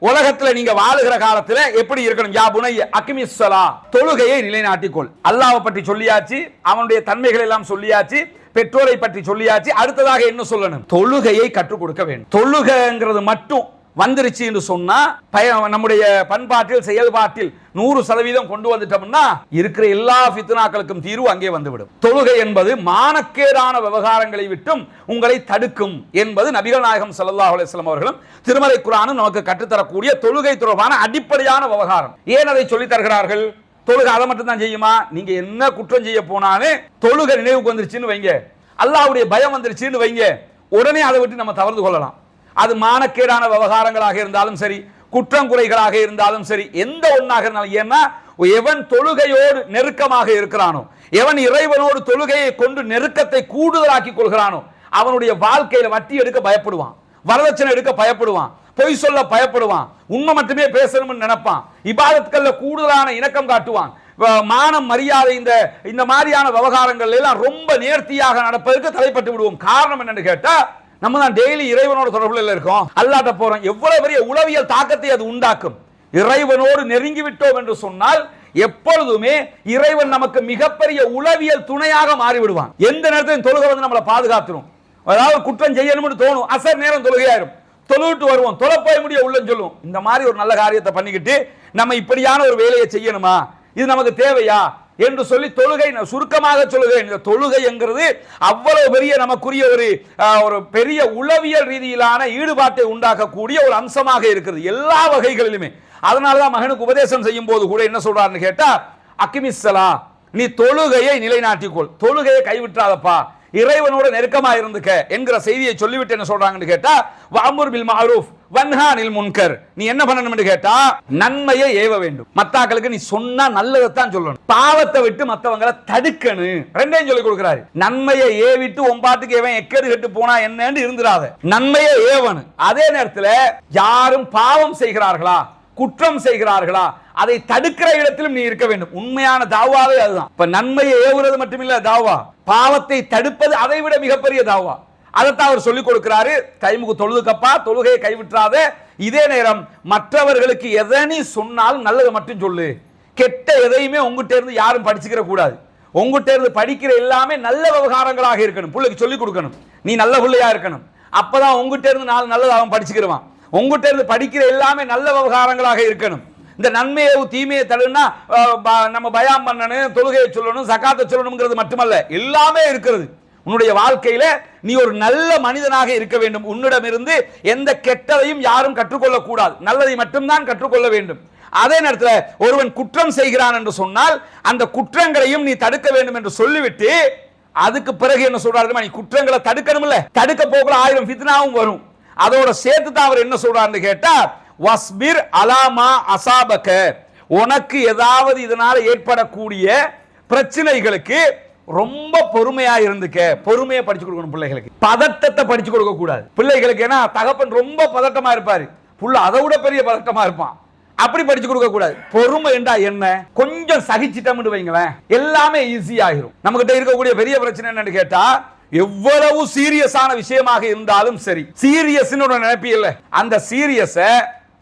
உலகத்துல நீங்க வாழுகிற காலத்துல எப்படி இருக்கணும்? யா புனைய அகிமிஸ்ஸலா, தொழுகையை நிலைநாட்டிக்கொள். அல்லாஹ்வை பற்றி சொல்லியாச்சு, அவனுடைய தன்மைகள் எல்லாம் சொல்லியாச்சு, பெற்றோரை பற்றி சொல்லியாச்சு, அடுத்ததாக என்ன சொல்லணும்? தொழுகையை கற்றுக் கொடுக்க வேண்டும். தொழுகைங்கிறது மட்டும் வந்துருச்சு என்று சொன்னா நம்முடைய பண்பாட்டில் செயல்பாட்டில் 100% கொண்டு வந்துட்டோம்னா இருக்கிற எல்லா ஃபித்னாக்களுக்கும் தீர்வு அங்கே வந்துவிடும். தொழுகை என்பது மானக்கேடான விவகாரங்களை விட்டும் உங்களை தடுக்கும் என்பது நபிகள் நாயகம் ஸல்லல்லாஹு அலைஹி வஸல்லம் அவர்களும் திருமறை குர்ஆனும் நமக்கு கற்றுத்தரக்கூடிய தொழுகை தொடர்பான அடிப்படையான விவகாரம். ஏன் அதை சொல்லி தருகிறார்கள்? தொழுகை அதை மட்டும் தான் செய்யுமா? நீங்க என்ன குற்றம் செய்ய போனாலும் தொழுகை நினைவுக்கு வந்துருச்சுன்னு வைங்க, அல்லாஹ்வுடைய பயம் வந்துருச்சுன்னு வைங்க, உடனே அதை விட்டு நம்ம தவிர்த்து கொள்ளலாம். அது மானக்கேடான விவகாரங்களாக இருந்தாலும் சரி, குற்றங்குறைகளாக இருந்தாலும் சரி, எந்த ஒன்றாக இருந்தாலும். ஏன்னா எவன் தொழுகையோடு நெருக்கமாக இருக்கிறானோ, எவன் இறைவனோடு தொழுகையை கொண்டு நெருக்கத்தை கூடுதலாக்கி கொள்கிறானோ, அவனுடைய வாழ்க்கையில வட்டி எடுக்க பயப்படுவான், வரதட்சணை எடுக்க பயப்படுவான், பொய் சொல்ல பயப்படுவான், உண்மை மட்டுமே பேசணும்னு நினைப்பான், இபாதத்கள்ல கூடுதலான இணக்கம் காட்டுவான், மானம் மரியாதை இந்த மாதிரியான விவகாரங்கள் எல்லாம் ரொம்ப நேர்த்தியாக நடப்பதற்கு தலைப்பட்டு விடுவோம். காரணம் என்னன்னு கேட்டா, நம்ம தான் டெய்லி இறைவனோட தொடர்புல இருக்கோம், அல்லாஹ்ட்ட போறோம். எவ்வளவு பெரிய உளவியல் தாக்கத்தை அது உண்டாக்கும். இறைவனோடு நெருங்கி விட்டோம் என்று சொன்னால் எப்பொழுதுமே இறைவன் நமக்கு மிகப்பெரிய உளவியல் துணையாக மாறிவிடுவான். எந்த நேரத்திலும் தொழுகை வந்து நம்மளை பாதுகாத்துரும். அதாவது குற்றம் செய்யணும்னு தோணும், அசர் நேரம் தொழுகையாயிரும், தொழுவிட்டு வருவோம், தொலை போய் முடிய உள்ளன்னு சொல்லுவோம். இந்த மாதிரி ஒரு நல்ல காரியத்தை பண்ணிக்கிட்டு நம்ம இப்படியான ஒரு வேலையை செய்யணுமா, இது நமக்கு தேவையா என்று சொல்லி தொழுகை, சுருக்கமாக சொல்லுகிறேன், இந்த தொழுகை என்கிறது அவ்வளவு பெரிய நமக்குரிய ஒரு பெரிய உளவியல் ரீதியிலான ஈடுபாட்டை உண்டாக்கக்கூடிய ஒரு அம்சமாக இருக்கிறது எல்லா வகைகளிலுமே. அதனாலதான் மகனுக்கு உபதேசம் செய்யும் போது கூட என்ன சொல்றாருன்னு கேட்டா, அகிமிஸ்ஸலா, நீ தொழுகையை நிலைநாட்டிக்கொள், தொழுகையை கைவிட்டாதப்பா, இறைவனோட நெருக்கமா இருந்துக்க என்கிற செய்தியை சொல்லிவிட்டு என்ன சொல்றாங்கன்னு கேட்டா, வஅமுர் பில் மஅரூஃப் வன்ஹா அனில் முன்கர், நீ என்ன பண்ணணும்னு கேட்டா நன்மையை ஏவ வேண்டும். மத்தாக்களுக்கு நீ சொன்னா நல்லதைத்தான் சொல்லணும், பாவத்தை விட்டு மத்தவங்களை தடுக்கணும். ரெண்டையும் சொல்லி கொடுக்கிறாரு. நன்மையை ஏவிட்டு ஒம்பாட்டுக்கு எவன் எக்கேடு கெட்டு போனா என்னன்னு இருந்துடாத, நன்மையை ஏவணும். அதே நேரத்தில் யாரும் பாவம் செய்கிறார்களா, குற்றம் செய்கிறார்களா, அதை தடுக்கிற இடத்திலும் நீ இருக்க வேண்டும். உண்மையான தாவாவே அதுதான். இப்ப நன்மையை ஏவுறது மட்டுமில்ல தாவா, பாவத்தை தடுப்பது அதை விட மிகப்பெரிய தாவா. அதைத்தான் அவர் சொல்லிக் கொடுக்கிறாரு. டைமுக்கு தொழுதுக்கப்பா, தொழுகையை கைவிட்டுறாத. இதே நேரம் மற்றவர்களுக்கு எதை நீ சொன்னாலும் நல்லதை மட்டும் சொல்லு. கெட்ட எதையுமே உங்ககிட்ட இருந்து யாரும் படிச்சுக்கிற கூடாது. உங்ககிட்ட இருந்து படிக்கிற எல்லாமே நல்ல விவகாரங்களாக இருக்கணும். பிள்ளைக்கு சொல்லிக் கொடுக்கணும், நீ நல்ல பிள்ளையா இருக்கணும். அப்பதான் உங்ககிட்ட இருந்து நாலு நல்லது அவன் படிச்சுக்கிடுவான். உங்ககிட்ட இருந்து படிக்கிற எல்லாமே நல்ல விவகாரங்களாக இருக்கணும். இந்த நன்மையை தீமையை தடுனா நம்ம பயான் பண்ணணும், தொழுகையை சொல்லணும், சகாத்தை சொல்லணுங்கிறது மட்டுமல்ல, எல்லாமே இருக்கிறது. உன்னுடைய வாழ்க்கையில நீ ஒரு நல்ல மனிதனாக இருக்க வேண்டும். உன்னிடமிருந்து எந்த கெட்டதையும் யாரும் கற்றுக்கொள்ள கூடாது, நல்லதை மட்டும்தான் கற்றுக்கொள்ள வேண்டும். அதே நேரத்தில் ஒருவன் குற்றம் செய்கிறான் என்று சொன்னால் அந்த குற்றங்களையும் நீ தடுக்க வேண்டும் என்று சொல்லிவிட்டு அதுக்கு பிறகு என்ன சொல்றாரு, நீ குற்றங்களை தடுக்கணும் இல்ல, தடுக்க போகல 1000 ஃபித்னாவும் வரும். அதோட சேர்த்து தான் அவர் என்ன சொல்றாருன்னு கேட்டா, வஸ்பிர் அலாமா அசாபக, உனக்கு ஏதாவது இதனால ஏற்படக்கூடிய பிரச்சனைகளுக்கு ரொம்ப பொறுமையா இருந்துக்க. பொறுமையை படிச்சு கொடுக்கணும் பிள்ளைகளுக்கு, பதட்டத்தை படிச்சு கொடுக்க கூடாது பிள்ளைகளுக்கு. ஏன்னா தகப்பன் ரொம்ப பதட்டமா இருப்பாரு, புள்ள அதை விட பெரிய பதட்டமா இருப்பான். அப்படி படிச்சு கொடுக்க கூடாது. பொறுமை என்றா என்ன, கொஞ்சம் சகிச்சிட்டோம்னு வைங்களேன், எல்லாமே ஈஸி ஆகிரும். நம்ம கிட்ட இருக்கக்கூடிய பெரிய பிரச்சனை என்னன்னு கேட்டா, எவ்வளவு சீரியஸான விஷயமாக இருந்தாலும் சரி, சீரியஸ் நினைப்பி இல்ல, அந்த சீரியஸ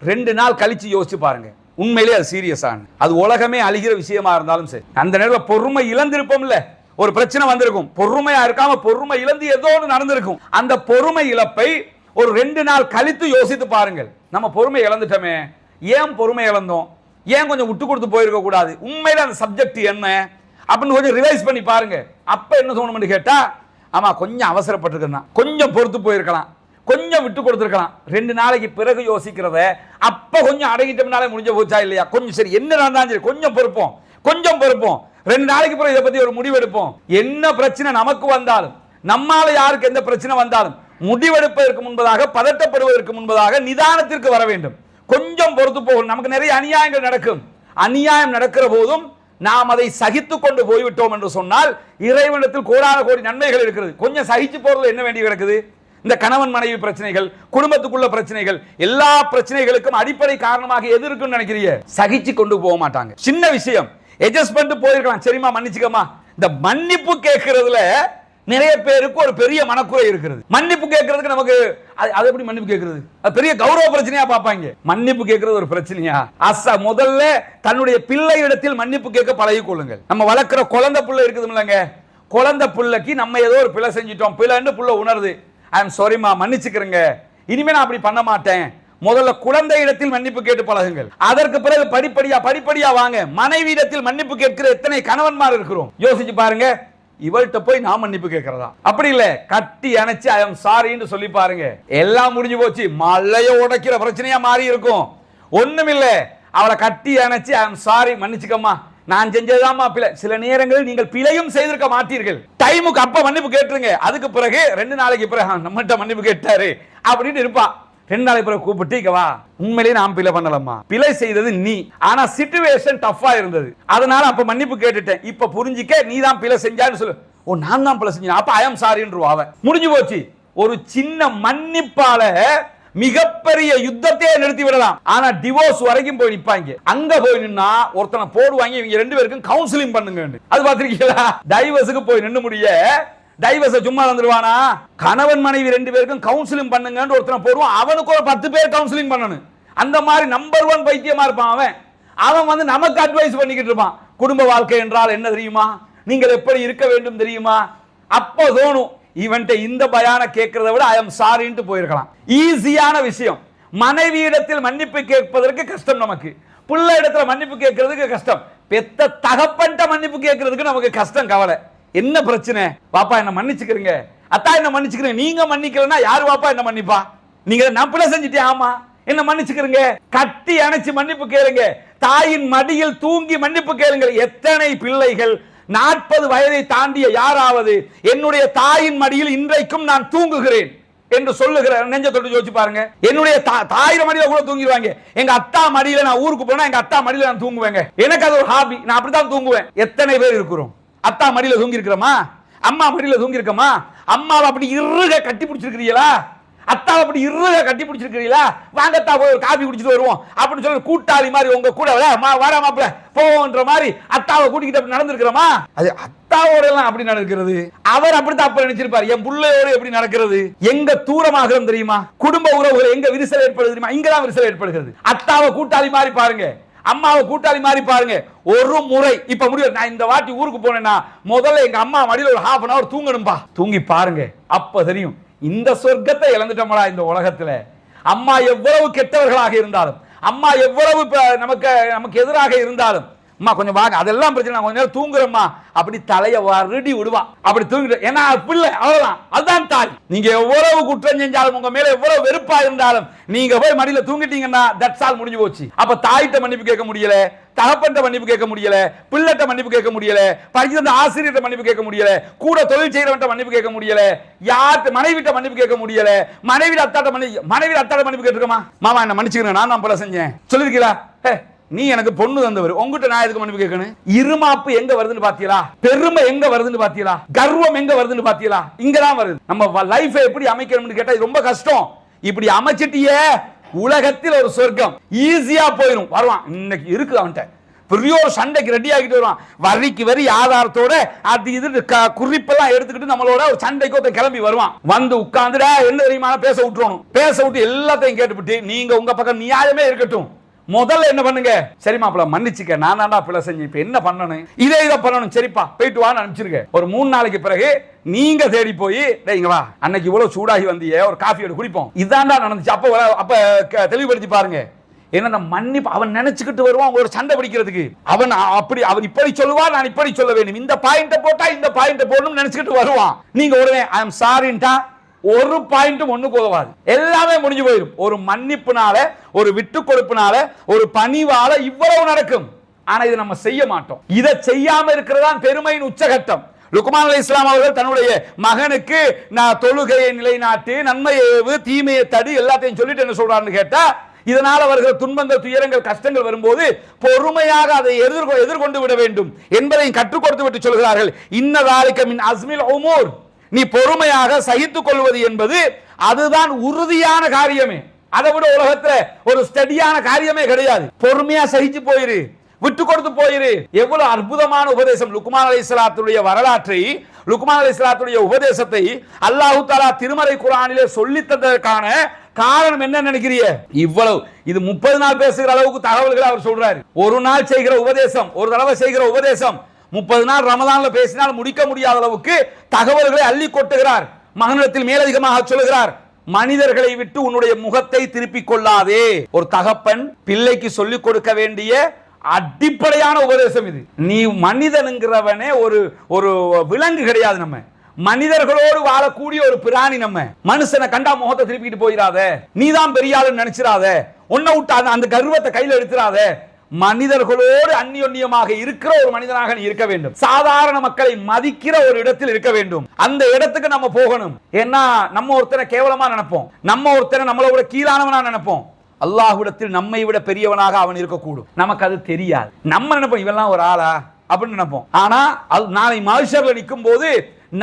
2 நாள் கழிச்சு யோசிச்சு பாருங்க, உண்மையிலே அது சீரியஸான, அது உலகமே அழிகிற விஷயமா இருந்தாலும் சரி, அந்த நேரத்தில் பொறுமை இழந்திருப்போம் இல்ல, ஒரு பிரச்சனை வந்திருக்கும், பொறுமையா இருக்காம பொறுமை இழந்து ஏதோ ஒன்று நடந்திருக்கும். அந்த பொறுமை இழப்பை ஒரு 2 நாள் கழித்து யோசித்து பாருங்கள். நம்ம பொறுமை இழந்துட்டோமே, ஏன் பொறுமை இழந்தோம், ஏன் கொஞ்சம் விட்டு கொடுத்து போயிருக்க கூடாது, உண்மையில அந்த சப்ஜெக்ட் என்ன அப்படின்னு கொஞ்சம் ரிவைஸ் பண்ணி பாருங்க. அப்ப என்ன தோணும்னு கேட்டா, ஆமா கொஞ்சம் அவசரப்பட்டிருக்கா, கொஞ்சம் பொறுத்து போயிருக்கலாம், கொஞ்சம் விட்டு கொடுத்துருக்கலாம். 2 நாளைக்கு பிறகு யோசிக்கிறத அப்ப கொஞ்சம் அடங்கிட்டோம்னாலே முடிஞ்ச போச்சா இல்லையா, கொஞ்சம் சரி என்ன நடந்தாலும் சரி கொஞ்சம் பொறுப்போம், கொஞ்சம் பொறுப்போம், 2 நாளைக்கு பிறகு இதை பத்தி ஒரு முடிவெடுப்போம். என்ன பிரச்சனை நமக்கு வந்தாலும், நம்மால யாருக்கு எந்த பிரச்சனை வந்தாலும் முடிவெடுப்பதற்கு முன்பதாக, பதட்டப்படுவதற்கு முன்பதாக நிதானத்திற்கு வர வேண்டும். கொஞ்சம் பொறுத்து போகும். நமக்கு நிறைய அநியாயங்கள் நடக்கும். அநியாயம் நடக்கிற போதும் நாம் அதை சகித்து கொண்டு போய்விட்டோம் என்று சொன்னால் இறைவனிடத்தில் கோடான கோடி நன்மைகள் இருக்கிறது. கொஞ்சம் சகிச்சு போறது என்ன வேண்டி கிடக்குது? இந்த கணவன் மனைவி பிரச்சனைகள், குடும்பத்துக்குள்ள பிரச்சனைகள், எல்லா பிரச்சனைகளுக்கும் அடிப்படை காரணமாக எது இருக்குன்னு நினைக்கிறீங்க? சகிச்சு கொண்டு போக மாட்டாங்க. சின்ன விஷயம் அட்ஜஸ்ட் பண்ணிட்டு போயிருக்கலாம், சரிமா மன்னிச்சுக்கமா. இந்த மன்னிப்பு கேட்கறதுல நிறைய பேருக்கு ஒரு பெரிய மனக்குறை இருக்கிறது. மன்னிப்பு கேட்கறதுக்கு நமக்கு அது எப்படி மன்னிப்பு கேட்கறது, அது பெரிய கௌரவ பிரச்சனையா பார்ப்பாங்க. மன்னிப்பு கேட்கறது ஒரு பிரச்சனையா? முதல்ல தன்னுடைய பிள்ளை இடத்தில் மன்னிப்பு கேட்க பழகிக் கொள்ளுங்கள். நம்ம வளர்க்கிற குழந்தை பிள்ளை இருக்குது இல்லைங்க, குழந்தை பிள்ளைக்கு நம்ம ஏதோ ஒரு பிள்ளை செஞ்சிட்டோம், பிள்ளைன்னு பிள்ளை உணருது, ஐ எம் சாரிமா மன்னிச்சுக்கிறேங்க, இனிமே நான் அப்படி பண்ண மாட்டேன். முதல்ல குழந்தை இடத்தில் மன்னிப்பு கேட்டு பழகுங்கள். அதற்கு பிறகு படிப்படியா வாங்க. மனைவி இடத்தில் மன்னிப்பு கேட்கிற எத்தனை கணவன்மார் இருக்கிறோம் யோசிச்சு பாருங்க. இவள்கிட்ட போய் நான் மன்னிப்பு கேட்கறதா? அப்படி இல்ல, கட்டி அணைச்சு ஐ எம் சாரின்னு சொல்லி பாருங்க, எல்லாம் முடிஞ்சு போச்சு. மலைய உடைக்கிற பிரச்சனையா மாறி இருக்கும். ஒண்ணுமில்ல, அவளை கட்டி அணைச்சு ஐ எம் சாரி மன்னிச்சுக்கம்மா, நான் செஞ்சதாமா பிழை. சில நேரங்களில் நீங்கள் பிழையும் செய்திருக்க மாட்டீர்கள். டைமுக்கு அப்ப மன்னிப்பு கேட்டுருங்க. அதுக்கு பிறகு 2 நாளைக்கு பிறகு நம்மகிட்ட மன்னிப்பு கேட்டாரு அப்படின்னு இருப்பா. 2 நாளைக்கு பிறகு கூப்பிட்டு வா, உண்மையிலேயே நான் பிழை பண்ணலம்மா, பிழை செய்தது நீ, ஆனா சிச்சுவேஷன் டஃபா இருந்தது, அதனால அப்ப மன்னிப்பு கேட்டுட்டேன், இப்ப புரிஞ்சிக்க நீ தான் பிழை செஞ்சான்னு சொல்லு. ஓ நான் தான் பிழை செஞ்சேன், அப்ப ஐ எம் சாரின்றுவா. அவன் முடிஞ்சு போச்சு. ஒரு சின்ன மன்னிப்பால மிகப்பெரிய யுத்தத்தையே நிறுத்தி விடலாம். ஆனா டிவோர்ஸ் வரைக்கும் போய் நிப்பாங்க. அங்க போய் நின்னா ஒருத்தனை போடுவாங்க, இவங்க 2 பேருக்கும் கவுன்சிலிங் பண்ணுங்க. அது பாத்திருக்கீங்களா? டைவர்ஸுக்கு போய் நின்னு முடிய டைவர்ஸ் சும்மா வந்துருவானா? கணவன் மனைவி 2 பேருக்கும் கவுன்சிலிங் பண்ணுங்கன்னு ஒருத்தனை போடுவான், அவனுக்கு ஒரு 10 பேர் கவுன்சிலிங் பண்ணணும். அந்த மாதிரி நம்பர் 1 பைத்தியமா இருப்பான் அவன். அவன் வந்து நமக்கு அட்வைஸ் பண்ணிக்கிட்டு இருப்பான். குடும்ப வாழ்க்கை என்றால் என்ன தெரியுமா, நீங்கள் எப்படி இருக்க வேண்டும் தெரியுமா? அப்போ தோணும் இவன்ட்ட இந்த பயான கேட்கறத விட ஐ எம் சாரின்ட்டு போயிருக்கலாம். ஈஸியான விஷயம். மனைவி இடத்தில் மன்னிப்பு கேட்பதற்கு கஷ்டம் நமக்கு, பிள்ளை இடத்துல மன்னிப்பு கேட்கறதுக்கு கஷ்டம், பெத்த தகப்பன்ட்ட மன்னிப்பு கேட்கறதுக்கு நமக்கு கஷ்டம். கவலை என்ன பிரச்சனை? பாப்பா என்ன மன்னிச்சுக்கிறீங்க, அத்தா என்ன மன்னிச்சுக்கிறீங்க. நீங்க மன்னிக்கலன்னா யாரு பாப்பா என்ன மன்னிப்பா? நீங்க நான் பிள்ளை செஞ்சுட்டேன், ஆமா என்ன மன்னிச்சுக்கிறீங்க. கட்டி அணைச்சு மன்னிப்பு கேளுங்க. தாயின் மடியில் தூங்கி மன்னிப்பு கேளுங்கள். எத்தனை பிள்ளைகள் 40 வயதை தாண்டிய யாராவது என்னுடைய தாயின் மடியில் இன்றைக்கும் நான் தூங்குகிறேன் என்று சொல்லுகிற நெஞ்ச தொட்டு யோசிச்சு பாருங்க. என்னுடைய தாயிர மடியில கூட தூங்கிடுவாங்க. எங்க அத்தா மடியில நான் ஊருக்கு போனா எங்க அத்தா மடியில நான் தூங்குவேங்க. எனக்கு அது ஒரு ஹாபி, நான் அப்படித்தான் தூங்குவேன். எத்தனை பேர் இருக்கிறோம்? அத்தா மடியில தூங்கி இருக்கிறோமா? அம்மா மடியில தூங்கி இருக்கமா? அம்மாவை அப்படி இறுக கட்டி பிடிச்சிருக்கிறீங்களா? அத்தாவை அப்படி இருக கட்டி பிடிச்சிருக்கீங்களா, வாங்கத்தா போய் ஒரு காபி குடிச்சிட்டு வருவோம் அப்படின்னு சொல்லி கூட்டாளி மாதிரி உங்க கூட வர மாப்பிள்ள போன்ற மாதிரி அத்தாவை கூட்டிக்கிட்டு அப்படி நடந்திருக்கிறோமா? அது அத்தாவோட எல்லாம் அப்படி நடக்கிறது. அவர் அப்படித்தான் அப்ப நினைச்சிருப்பாரு, என் பிள்ளையோடு எப்படி நடக்கிறது. எங்க தூரமாக தெரியுமா, குடும்ப உறவுகள் எங்க விரிசல் ஏற்படுது தெரியுமா, இங்கதான் விரிசல் ஏற்படுகிறது. அத்தாவை கூட்டாளி மாதிரி பாருங்க, அம்மாவை கூட்டாளி மாதிரி பாருங்க. ஒரு முறை இப்ப முடியும், நான் இந்த வாட்டி ஊருக்கு போனேன்னா முதல்ல எங்க அம்மா மடியில ஒரு half an hour தூங்கணும்பா, தூங்கி பாருங்க, அப்ப தெரியும் இந்த சொர்க்கத்தை இழந்துட்டோம்டா இந்த உலகத்துல. அம்மா எவ்வளவு கெட்டவர்களாக இருந்தாலும், அம்மா எவ்வளவு நமக்கு எதிராக இருந்தாலும், அம்மா கொஞ்சம் வாங்க, அதெல்லாம் பிரச்சனை, கொஞ்ச நேரம் தூங்குறம்மா அப்படி தலைய வருடி விடுவா, அப்படி தூங்கிட்டு. ஏன்னா பிள்ளை அவ்வளவுதான், அதுதான் தாய். நீங்க எவ்வளவு குற்றம் செஞ்சாலும், உங்க மேல எவ்வளவு வெறுப்பா இருந்தாலும், நீங்க போய் மடியில தூங்கிட்டீங்கன்னா தட்ஸ் ஆல், முடிஞ்சு போச்சு. அப்ப தாயிட்ட மன்னிப்பு கேட்க முடியல, தகப்பன்ட்ட மன்னிப்பு கேட்க முடியல, பிள்ளைட்ட மன்னிப்பு கேட்க முடியல, படிச்ச ஆசிரியர்கிட்ட மன்னிப்பு கேட்க முடியல, கூட தொழில் செய்யறவன்ட்ட மன்னிப்பு கேட்க முடியல, யார்கிட்ட மனைவிட்ட மன்னிப்பு கேட்க முடியல, மனைவி அத்தாட்ட மன்னிப்பு கேட்டிருக்கமா, மாமா என்ன மன்னிச்சுக்கிறேன், நான் பல செஞ்சேன் சொல்லிருக்கீங்களா, நீ எனக்கு பொண்ணு தந்தவர், உங்ககிட்ட நான் எதுக்கு மன்னிப்பு கேட்கணும். இருமாப்பு எங்க வருதுன்னு பாத்தீங்களா, பெருமை எங்க வருதுன்னு பாத்தீங்களா, கர்வம் எங்க வருதுன்னு பாத்தீங்களா, இங்கதான் வருது. நம்ம லைஃபை எப்படி அமைக்கணும்னு கேட்டா ரொம்ப கஷ்டம். இப்படி அமைச்சிட்டியே உலகத்தில் ஒரு சொர்க்கம் ஈஸியா போயிடும். வருவான் இன்னைக்கு இருக்கு அவன்கிட்ட பெரிய ஒரு சண்டைக்கு ரெடி ஆகிட்டு வருவான், வரிக்கு வரி ஆதாரத்தோட அது இது குறிப்பெல்லாம் எடுத்துக்கிட்டு நம்மளோட ஒரு சண்டைக்கு கிளம்பி வருவான். வந்து உட்கார்ந்துடா என்ன தெரியுமா பேச விட்டுறணும், பேச விட்டு எல்லாத்தையும் கேட்டுவிட்டு நீங்க உங்க பக்கம் நியாயமே இருக்கட்டும், முதல்ல என்ன பண்ணுங்க, சரி மாப்பிள்ள மன்னிச்சுக்க, நான் தான்டா பிள்ளை செஞ்சேன், இப்ப என்ன பண்ணணும், இதை பண்ணணும், சரிப்பா போயிட்டு வான்னு அனுப்பிச்சிருக்க. ஒரு 3 நாளைக்கு பிறகு நீங்க தேடி போய் இங்க வா, அன்னைக்கு இவ்வளவு சூடாகி வந்தியே ஒரு காஃபி எடுத்து குடிப்போம், இதான்டா நடந்துச்சு. அப்ப தெளிவுபடுத்தி பாருங்க. என்ன மன்னிப்பு அவன் நினைச்சுக்கிட்டு வருவான் உங்களோட சண்டை பிடிக்கிறதுக்கு. அவன் இப்படி சொல்லுவான், நான் இப்படி சொல்ல வேண்டும், இந்த பாயிண்ட போட்டா இந்த பாயிண்ட போடணும் நினைச்சுக்கிட்டு வருவான். நீங்க உடனே ஐ அம் சாரின்டா ஒரு பாயிண்ட்டும் ஒண்ணுக்கு உதவாது, எல்லாமே முடிஞ்சு போயிடும். ஒரு மன்னிப்புனால, ஒரு விட்டு கொடுப்புனால, ஒரு பணிவால இவ்வளவு நடக்கும். ஆனா இதை நம்ம செய்ய மாட்டோம். இதை செய்யாம இருக்கிறதா பெருமையின் உச்சகட்டம். லுக்மான் அலைஹிஸ்ஸலாம் அவர்கள் தன்னுடைய மகனுக்கு நான் தொழுகையை நிலைநாட்டு, நன்மையை ஏவு, தீமையை தடு, எல்லாத்தையும் சொல்லிட்டு என்ன சொல்றாருன்னு கேட்டா, இதனால் அவர்கள் துன்பங்கள், துயரங்கள், கஷ்டங்கள் வரும்போது பொறுமையாக அதை எதிர்கொண்டு விட வேண்டும் என்பதையும் கற்றுக் கொடுத்து விட்டு சொல்கிறார்கள். இன்னதாலிக மின் அஸ்மில் உமூர், நீ பொறுமையாக சகித்துக் கொள்வது என்பது அதுதான் உறுதியான காரியமே. அதை விட உலகத்துல ஒரு ஸ்டடியான காரியமே கிடையாது. பொறுமையா சகிச்சு போயிரு, விட்டு கொடுத்து போயிரு. எவ்வளவு அற்புதமான உபதேசம். லுக்மான் அலைஹிஸ்ஸலாத்துடைய வரலாற்றை, லுக்மான் அலைஹிஸ்ஸலாத்துடைய உபதேசத்தை அல்லாஹ் தஆலா திருமறை குர்ஆனிலே சொல்லி தந்ததற்கான காரணம் என்ன நினைக்கிறீங்க? இவ்வளவு இது 30 நாள் பேசுகிற அளவுக்கு தகவல்களை அவர் சொல்றாரு. ஒரு நாள் செய்கிற உபதேசம், ஒரு தடவை செய்கிற உபதேசம் 30 நாள் ரமதான்ல பேசினால் முடிக்க முடியாத அளவுக்கு தகவல்களை அள்ளி கொட்டுகிறார். மகனிடத்தில் மேலதிகமாக சொல்லுகிறார், மனிதர்களை விட்டு உன்னுடைய முகத்தை திருப்பிக் கொள்ளாதே. ஒரு தகப்பன் பிள்ளைக்கு சொல்லிக் கொடுக்க வேண்டிய அடிப்படையான உபதேசம் இது. நீ மனிதனுங்கிறவனே ஒரு விலங்கு கிடையாது, நம்ம மனிதர்களோடு வாழக்கூடிய ஒரு பிராணி. நம்ம மனுஷனை கண்டா முகத்தை திருப்பிட்டு போயிடாத, நீதான் பெரிய ஆளுன்னு நினைச்சிடாத, உன்னை விட்டு அந்த கர்வத்தை கையில் எடுத்துறாத. மனிதர்களோடு அந்யோன்யமாக இருக்கிற ஒரு மனிதனாக நீ இருக்க வேண்டும். சாதாரண மக்களை மதிக்கிற ஒரு இடத்தில் இருக்க வேண்டும். அந்த இடத்துக்கு நம்ம போகணும். ஏன்னா நம்ம ஒருத்தனை கேவலமா நினைப்போம், நம்ம ஒருத்தனை நம்மளை விட கீழானவனா நினைப்போம். அல்லாஹ்விடத்தில் நம்மை விட பெரியவனாக அவன் இருக்கக்கூடும். நமக்கு அது தெரியாது. நம்ம நினைப்போம் இவெல்லாம் ஒரு ஆளா அப்படின்னு நினைப்போம். ஆனா நாளை மஹ்ஷர்ல நிற்கும் போது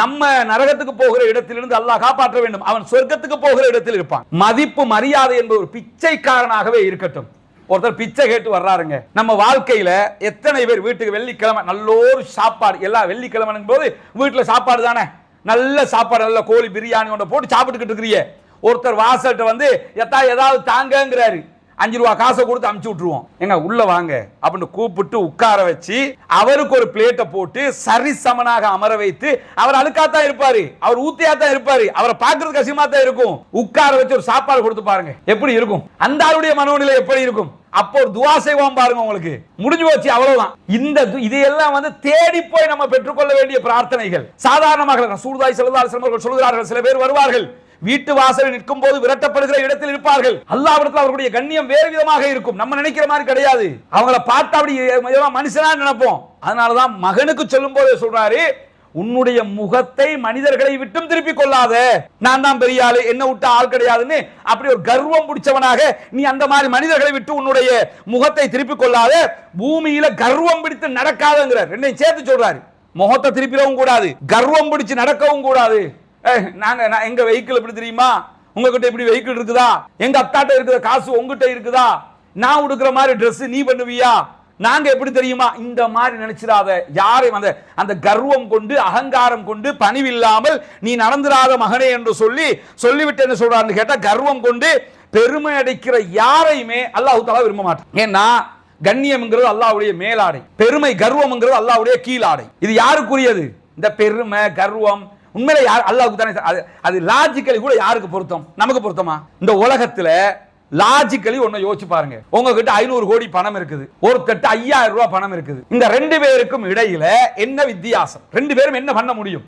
நம்ம நரகத்துக்கு போகிற இடத்திலிருந்து அல்லாஹ் காப்பாற்ற வேண்டும். அவன் சொர்க்கத்துக்கு போகிற இடத்தில் இருப்பான். மதிப்பு மரியாதை என்பது ஒரு பிச்சைக்காரனாகவே இருக்கட்டும். ஒருத்தர் பிச்சை கேட்டு வர்றாருங்க. நம்ம வாழ்க்கையில எத்தனை பேர் வீட்டுக்கு வெள்ளிக்கிழமை நல்லோரு சாப்பாடு, எல்லா வெள்ளிக்கிழமை போது வீட்டுல சாப்பாடு தானே, நல்ல சாப்பாடு, நல்ல கோழி பிரியாணி ஒன்று போட்டு சாப்பிட்டுக்கிட்டு இருக்கிறீங்க. ஒருத்தர் வாசல்கிட்ட வந்து ஏதாவது தாங்கங்கிறாரு, 5 ரூபா காசை கொடுத்து அமுச்சு விட்டுருவோம். எங்க உள்ள வாங்க அப்படின்னு கூப்பிட்டு உட்கார வச்சு அவருக்கு ஒரு பிளேட்டை போட்டு சரிசமனாக அமர வைத்து, அவர் அழுக்காத்தான் இருப்பாரு, அவர் ஊத்தியாத்தான் இருப்பாரு, அவரை பார்க்கறதுக்கு கஷ்டமா தான் இருக்கும். உட்கார வச்சு ஒரு சாப்பாடு கொடுத்து பாருங்க எப்படி இருக்கும், அந்த ஆளுடைய மனோநிலை எப்படி இருக்கும். அப்போ ஒரு துவா செய்வோம் பாருங்க, உங்களுக்கு முடிஞ்சு போச்சு, அவ்வளவுதான். இதையெல்லாம் வந்து தேடி போய் நம்ம பெற்றுக்கொள்ள வேண்டிய பிரார்த்தனைகள். சாதாரணமாக ரசூலுல்லாஹி ஸல்லல்லாஹு அலைஹி வஸல்லம் சொல்கிறார்கள், சில பேர் வருவார்கள், வீட்டு வாசலில் நிற்கும் போது விரட்டப்படுகிற இடத்தில் இருப்பார்கள். அல்லாஹ்விடத்தில் அவர்களுடைய கண்ணியம் வேறு விதமாக இருக்கும், நம்ம நினைக்கிற மாதிரி கிடையாது. அவங்கள பார்த்தா அப்படி மனுஷனா நினைப்போம். அதனாலதான் மகனுக்கு சொல்லும் போது சொல்றாரு, உன்னுடைய முகத்தை மனிதர்களை விட்டும் திருப்பிக் கொள்ளாத, நான் தான் பெரிய ஆளு, என்ன விட்டு ஆள் கிடையாதுன்னு அப்படி ஒரு கர்வம் பிடிச்சவனாக நீ அந்த மாதிரி மனிதர்களை விட்டு உன்னுடைய முகத்தை திருப்பிக் கொள்ளாத, பூமியில கர்வம் பிடித்து நடக்காதங்கிறார். ரெண்டையும் சேர்த்து சொல்றாரு. முகத்தை திருப்பிடவும் கூடாது, கர்வம் பிடிச்சு நடக்கவும் கூடாது. எங்க வெஹிக்கிள் எப்படி தெரியுமா, உங்ககிட்ட இப்படி வெஹிக்கிள் இருக்குதா? எங்க அத்தாட்ட இருக்கிற காசு உங்ககிட்ட இருக்குதா? நான் உடுக்கிற மாதிரி Dress நீ பண்ணுவியா? நாங்க எப்படி தெரியுமா? இந்த மாதிரி நினைச்சிடாத. யாரையும் அந்த கர்வம் கொண்டு அகங்காரம் கொண்டு பணிவில்லாமல் நீ நடந்துராத மகனே என்று சொல்லிவிட்டு என்ன சொல்றாருன்னு கேட்டா, கர்வம் கொண்டு பெருமை அடிக்கிற யாரையுமே அல்லாஹ் தஆலா விரும்ப மாட்டான். ஏன்னா கண்ணியம்ங்கிறது அல்லாஹ்வுடைய மேலாடை, பெருமை கர்வம்ங்கிறது அல்லாஹ்வுடைய கீழாடை. இது யாருக்குரியது? இந்த பெருமை கர்வம் உண்மையில யார்? அல்லாஹ்வுக்கு தானே. அது லாஜிக்கலி கூட யாருக்கு பொருத்தம்? நமக்கு பொருத்தமா? இந்த உலகத்துல லாஜிக்கலி ஒன்ன யோசிச்சு பாருங்க. உங்ககிட்ட 500 கோடி பணம் இருக்குது, ஒருத்தட்ட 5000 ரூபாய் பணம் இருக்குது. இந்த ரெண்டு பேருக்கும் இடையில என்ன வித்தியாசம்? ரெண்டு பேரும் என்ன பண்ண முடியும்?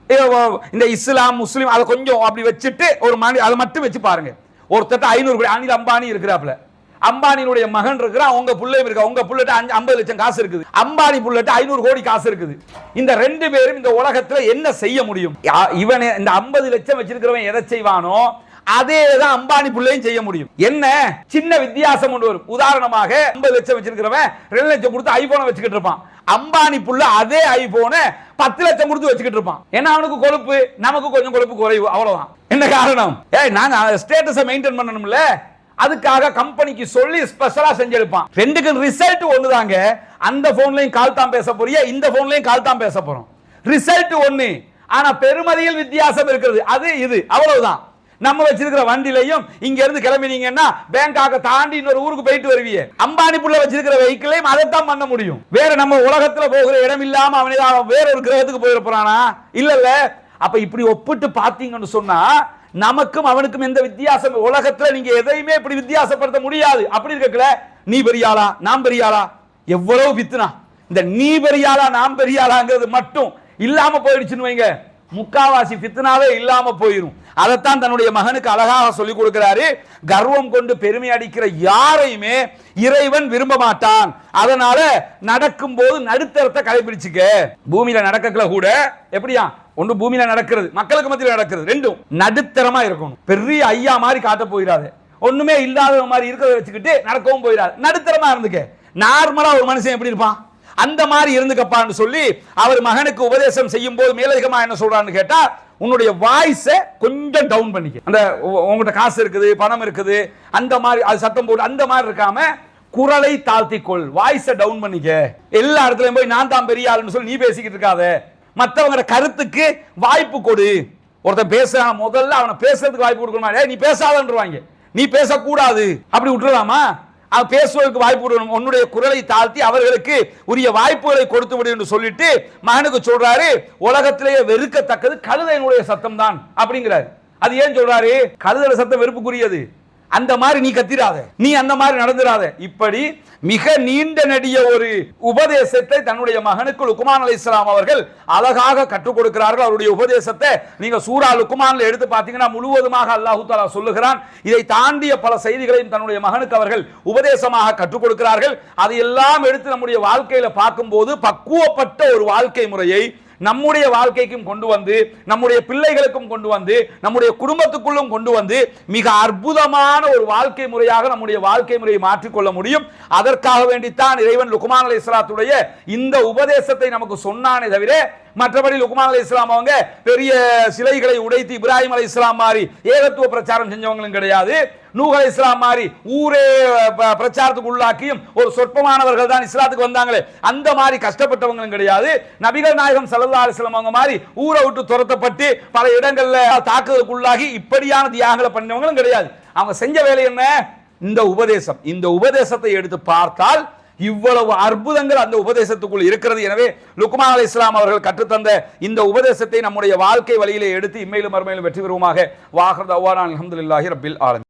இந்த இஸ்லாம் முஸ்லிம் அதை கொஞ்சம் அப்படி வச்சுட்டு ஒரு அதை மட்டும் வச்சு பாருங்க. ஒருத்தட்ட 500 கோடி, அனில் அம்பானி இருக்கிறாப்ல, அம்பானியுடைய மகன் இருக்கிறான், உங்க புள்ளையும் இருக்கா, உங்க புள்ளட்ட 50 லட்சம் காசு இருக்குது, அம்பானி புள்ளட்ட 500 கோடி காசு இருக்குது. இந்த ரெண்டு பேரும் இந்த உலகத்துல என்ன செய்ய முடியும்? இவன் இந்த 50 லட்சம் வச்சிருக்கிறவன் எதை செய்வானோ அதே தான் அம்பானி புள்ளையும் செய்ய முடியும். என்ன சின்ன வித்தியாசம் கொண்டு வரும். உதாரணமாக 50 லட்சம் வச்சிருக்கிறவன் 2 லட்சம் கொடுத்து ஐபோனை வச்சுக்கிட்டு இருப்பான். அம்பானி புள்ள அதே ஐபோனை 10 லட்சம் கொடுத்து வச்சுக்கிட்டு இருப்பான். ஏன்னா அவனுக்கு கொழுப்பு, நமக்கு கொஞ்சம் கொழுப்பு குறைவு, அவ்வளவுதான். என்ன காரணம்? நாங்க ஸ்டேட்டஸை மெயின்டைன் பண்ணணும்ல, அதுக்காக கம்பெனிக்கு சொல்லி ஸ்பெஷலா செஞ்சிருப்பான். ரெண்டுக்கு ரிசல்ட் ஒண்ணுதாங்க. அந்த போன்லயும் கால் தான் பேச போறியா, இந்த போன்லயும் கால் தான் பேச போறோம். ரிசல்ட் ஒண்ணு, ஆனா பெருமதியில் வித்தியாசம் இருக்கிறது. அது இது அவ்வளவுதான். நம்ம வச்சிருக்கிற வண்டிலையும் இங்க இருந்து கிளம்பினீங்கன்னா பேங்காக தாண்டி இன்னொரு ஊருக்கு போயிட்டு வருவீங்க. அம்பானி புள்ள வச்சிருக்கிற வெஹிக்கிளையும் அதைத்தான் பண்ண முடியும். வேற நம்ம உலகத்துல போகிற இடம் இல்லாம அவனே வேற ஒரு கிரகத்துக்கு போயிட போறானா? இல்ல. அப்ப இப்படி ஒப்பிட்டு பாத்தீங்கன்னு சொன்னா நமக்கும் அவனுக்கும் எந்த வித்தியாசம்? உலகத்துல நீங்க எதையுமே இப்படி வித்தியாசப்படுத்த முடியாது. அப்படி இருக்கல, நீ பெரியாளா நாம் பெரியாளா, எவ்வளவு வித்துனா இந்த நீ பெரியாளா நாம் பெரியாளாங்கிறது மட்டும் இல்லாம போயிடுச்சுன்னு வைங்க, முக்காவாசி ஃபித்னாவே இல்லாம போயிடும். அதைத்தான் தன்னுடைய மகனுக்கு அழகாக சொல்லிக் கொடுக்கிறாரு. கர்வம் கொண்டு பெருமை அடிக்கிற யாரையுமே இறைவன் விரும்ப மாட்டான். அதனால நடக்கும் போது நடுத்தரத்தை கடைபிடிச்சுக்க. பூமியில நடக்கல கூட எப்படியா? ஒன்று பூமியில நடக்கிறது, மக்களுக்கு மத்தியில் நடக்கிறது, ரெண்டும் நடுத்தரமா இருக்கணும். பெரிய ஐயா மாதிரி காட்ட போயிடாது, ஒண்ணுமே இல்லாத மாதிரி இருக்கிறத வச்சுக்கிட்டு நடக்கவும் போயிடாது. நடுத்தரமா இருந்துக்க. நார்மலா ஒரு மனுஷன் எப்படி இருப்பான் அந்த மாதிரி இருந்துக்கப்பான்னு சொல்லி அவர் மகனுக்கு உபதேசம் செய்யும் போது மேலதிகமா என்ன சொல்றான்னு கேட்டா, உன்னுடைய வாய்ஸை கொஞ்சம் டவுன் பண்ணிக்க. அந்த உங்ககிட்ட காசு இருக்குது, பணம் இருக்குது, அந்த மாதிரி அது சத்தம் போட்டு அந்த மாதிரி இருக்காம குரலை தாழ்த்திக்கொள், வாய்ஸை டவுன் பண்ணிக்க. எல்லா இடத்துலயும் போய் நான் தான் பெரிய ஆளுன்னு சொல்லி நீ பேசிக்கிட்டு இருக்காத. மற்றவங்க கருத்துக்கு வாய்ப்பு கொடு. ஒருத்தன் பேசுறான், முதல்ல அவனை பேசுறதுக்கு வாய்ப்பு கொடுக்கணும். நீ பேசாதன்றாங்க, நீ பேசக்கூடாது, அப்படி விட்டுலாமா? பேசுவதற்கு வாய்ப்பு கொடுக்கணும். உன்னுடைய குரலை தாழ்த்தி அவர்களுக்கு உரிய வாய்ப்புகளை கொடுத்து விடு என்று சொல்லிட்டு மகனுக்கு சொல்றாரு, உலகத்திலேயே வெறுக்கத்தக்கது கழுதையினுடைய சத்தம் தான் அப்படிங்கிறாரு. அது ஏன் சொல்றாரு? கழுதை சத்தம் வெறுப்புக்குரியது. அந்த மாதிரி நீ கத்திராத, நீ அந்த மாதிரி நடந்துராத. இப்படி மிக நீண்ட நெடிய ஒரு உபதேசத்தை தன்னுடைய மகனுக்கு லுக்மான் அலைஹிஸ்ஸலாம் அவர்கள் அழகாக கற்றுக் கொடுக்கிறார்கள். அவருடைய உபதேசத்தை நீங்க சூரா லுக்மான்ல எடுத்து பார்த்தீங்கன்னா முழுவதுமாக அல்லாஹ் தஆலா சொல்லுகிறான். இதை தாண்டிய பல செய்திகளையும் தன்னுடைய மகனுக்கு அவர்கள் உபதேசமாக கற்றுக் கொடுக்கிறார்கள். அதையெல்லாம் எடுத்து நம்முடைய வாழ்க்கையில பார்க்கும்போது பக்குவப்பட்ட ஒரு வாழ்க்கை முறையை நம்முடைய வாழ்க்கைக்கும் கொண்டு வந்து, நம்முடைய பிள்ளைகளுக்கும் கொண்டு வந்து, நம்முடைய குடும்பத்துக்குள்ளும் கொண்டு வந்து மிக அற்புதமான ஒரு வாழ்க்கை முறையாக நம்முடைய வாழ்க்கை முறையை மாற்றிக்கொள்ள முடியும். அதற்காக வேண்டித்தான் இறைவன் லுக்மான் அலைஹிஸ்ஸலாத்துடைய இந்த உபதேசத்தை நமக்கு சொன்னானே தவிர, மற்றபடி லுக்மான் அலைஹிஸ்ஸலாம் அவங்க பெரிய சிலைகளை உடைத்து இப்ராஹிம் அலைஹிஸ்ஸலாம் மாதிரி ஏகத்துவ பிரச்சாரம் செஞ்சவங்களும் கிடையாது. நூஹ் அலைஹிஸ்ஸலாம் மாதிரி ஊரே பிரச்சாரத்துக்கு உள்ளாக்கியும் ஒரு சொற்பமானவர்கள் தான் இஸ்லாத்துக்கு வந்தாங்களே, அந்த மாதிரி கஷ்டப்பட்டவங்களும் கிடையாது. நபிகள் நாயகம் ஸல்லல்லாஹு அலைஹி வஸல்லம் அவங்க மாதிரி ஊரை விட்டு துரத்தப்பட்டு பல இடங்கள்ல தாக்குதலுக்கு உள்ளாகி இப்படியான தியாகங்களை பண்ணவங்களும் கிடையாது. அவங்க செஞ்ச வேலை என்ன? இந்த உபதேசம். இந்த உபதேசத்தை எடுத்து பார்த்தால் இவ்வளவு அற்புதங்கள் அந்த உபதேசத்துக்குள் இருக்கிறது. எனவே லுக்மான் அலைஹிஸ்ஸலாம் அவர்கள் கற்றுத்தந்த இந்த உபதேசத்தை நம்முடைய வாழ்க்கை வழியிலே எடுத்து இம்மையிலும் மறுமையிலும் வெற்றி பெறுவோமாக. வாஹிர் தஅவானா அல்ஹம்துலில்லாஹி ரப்பில் ஆலமீன்.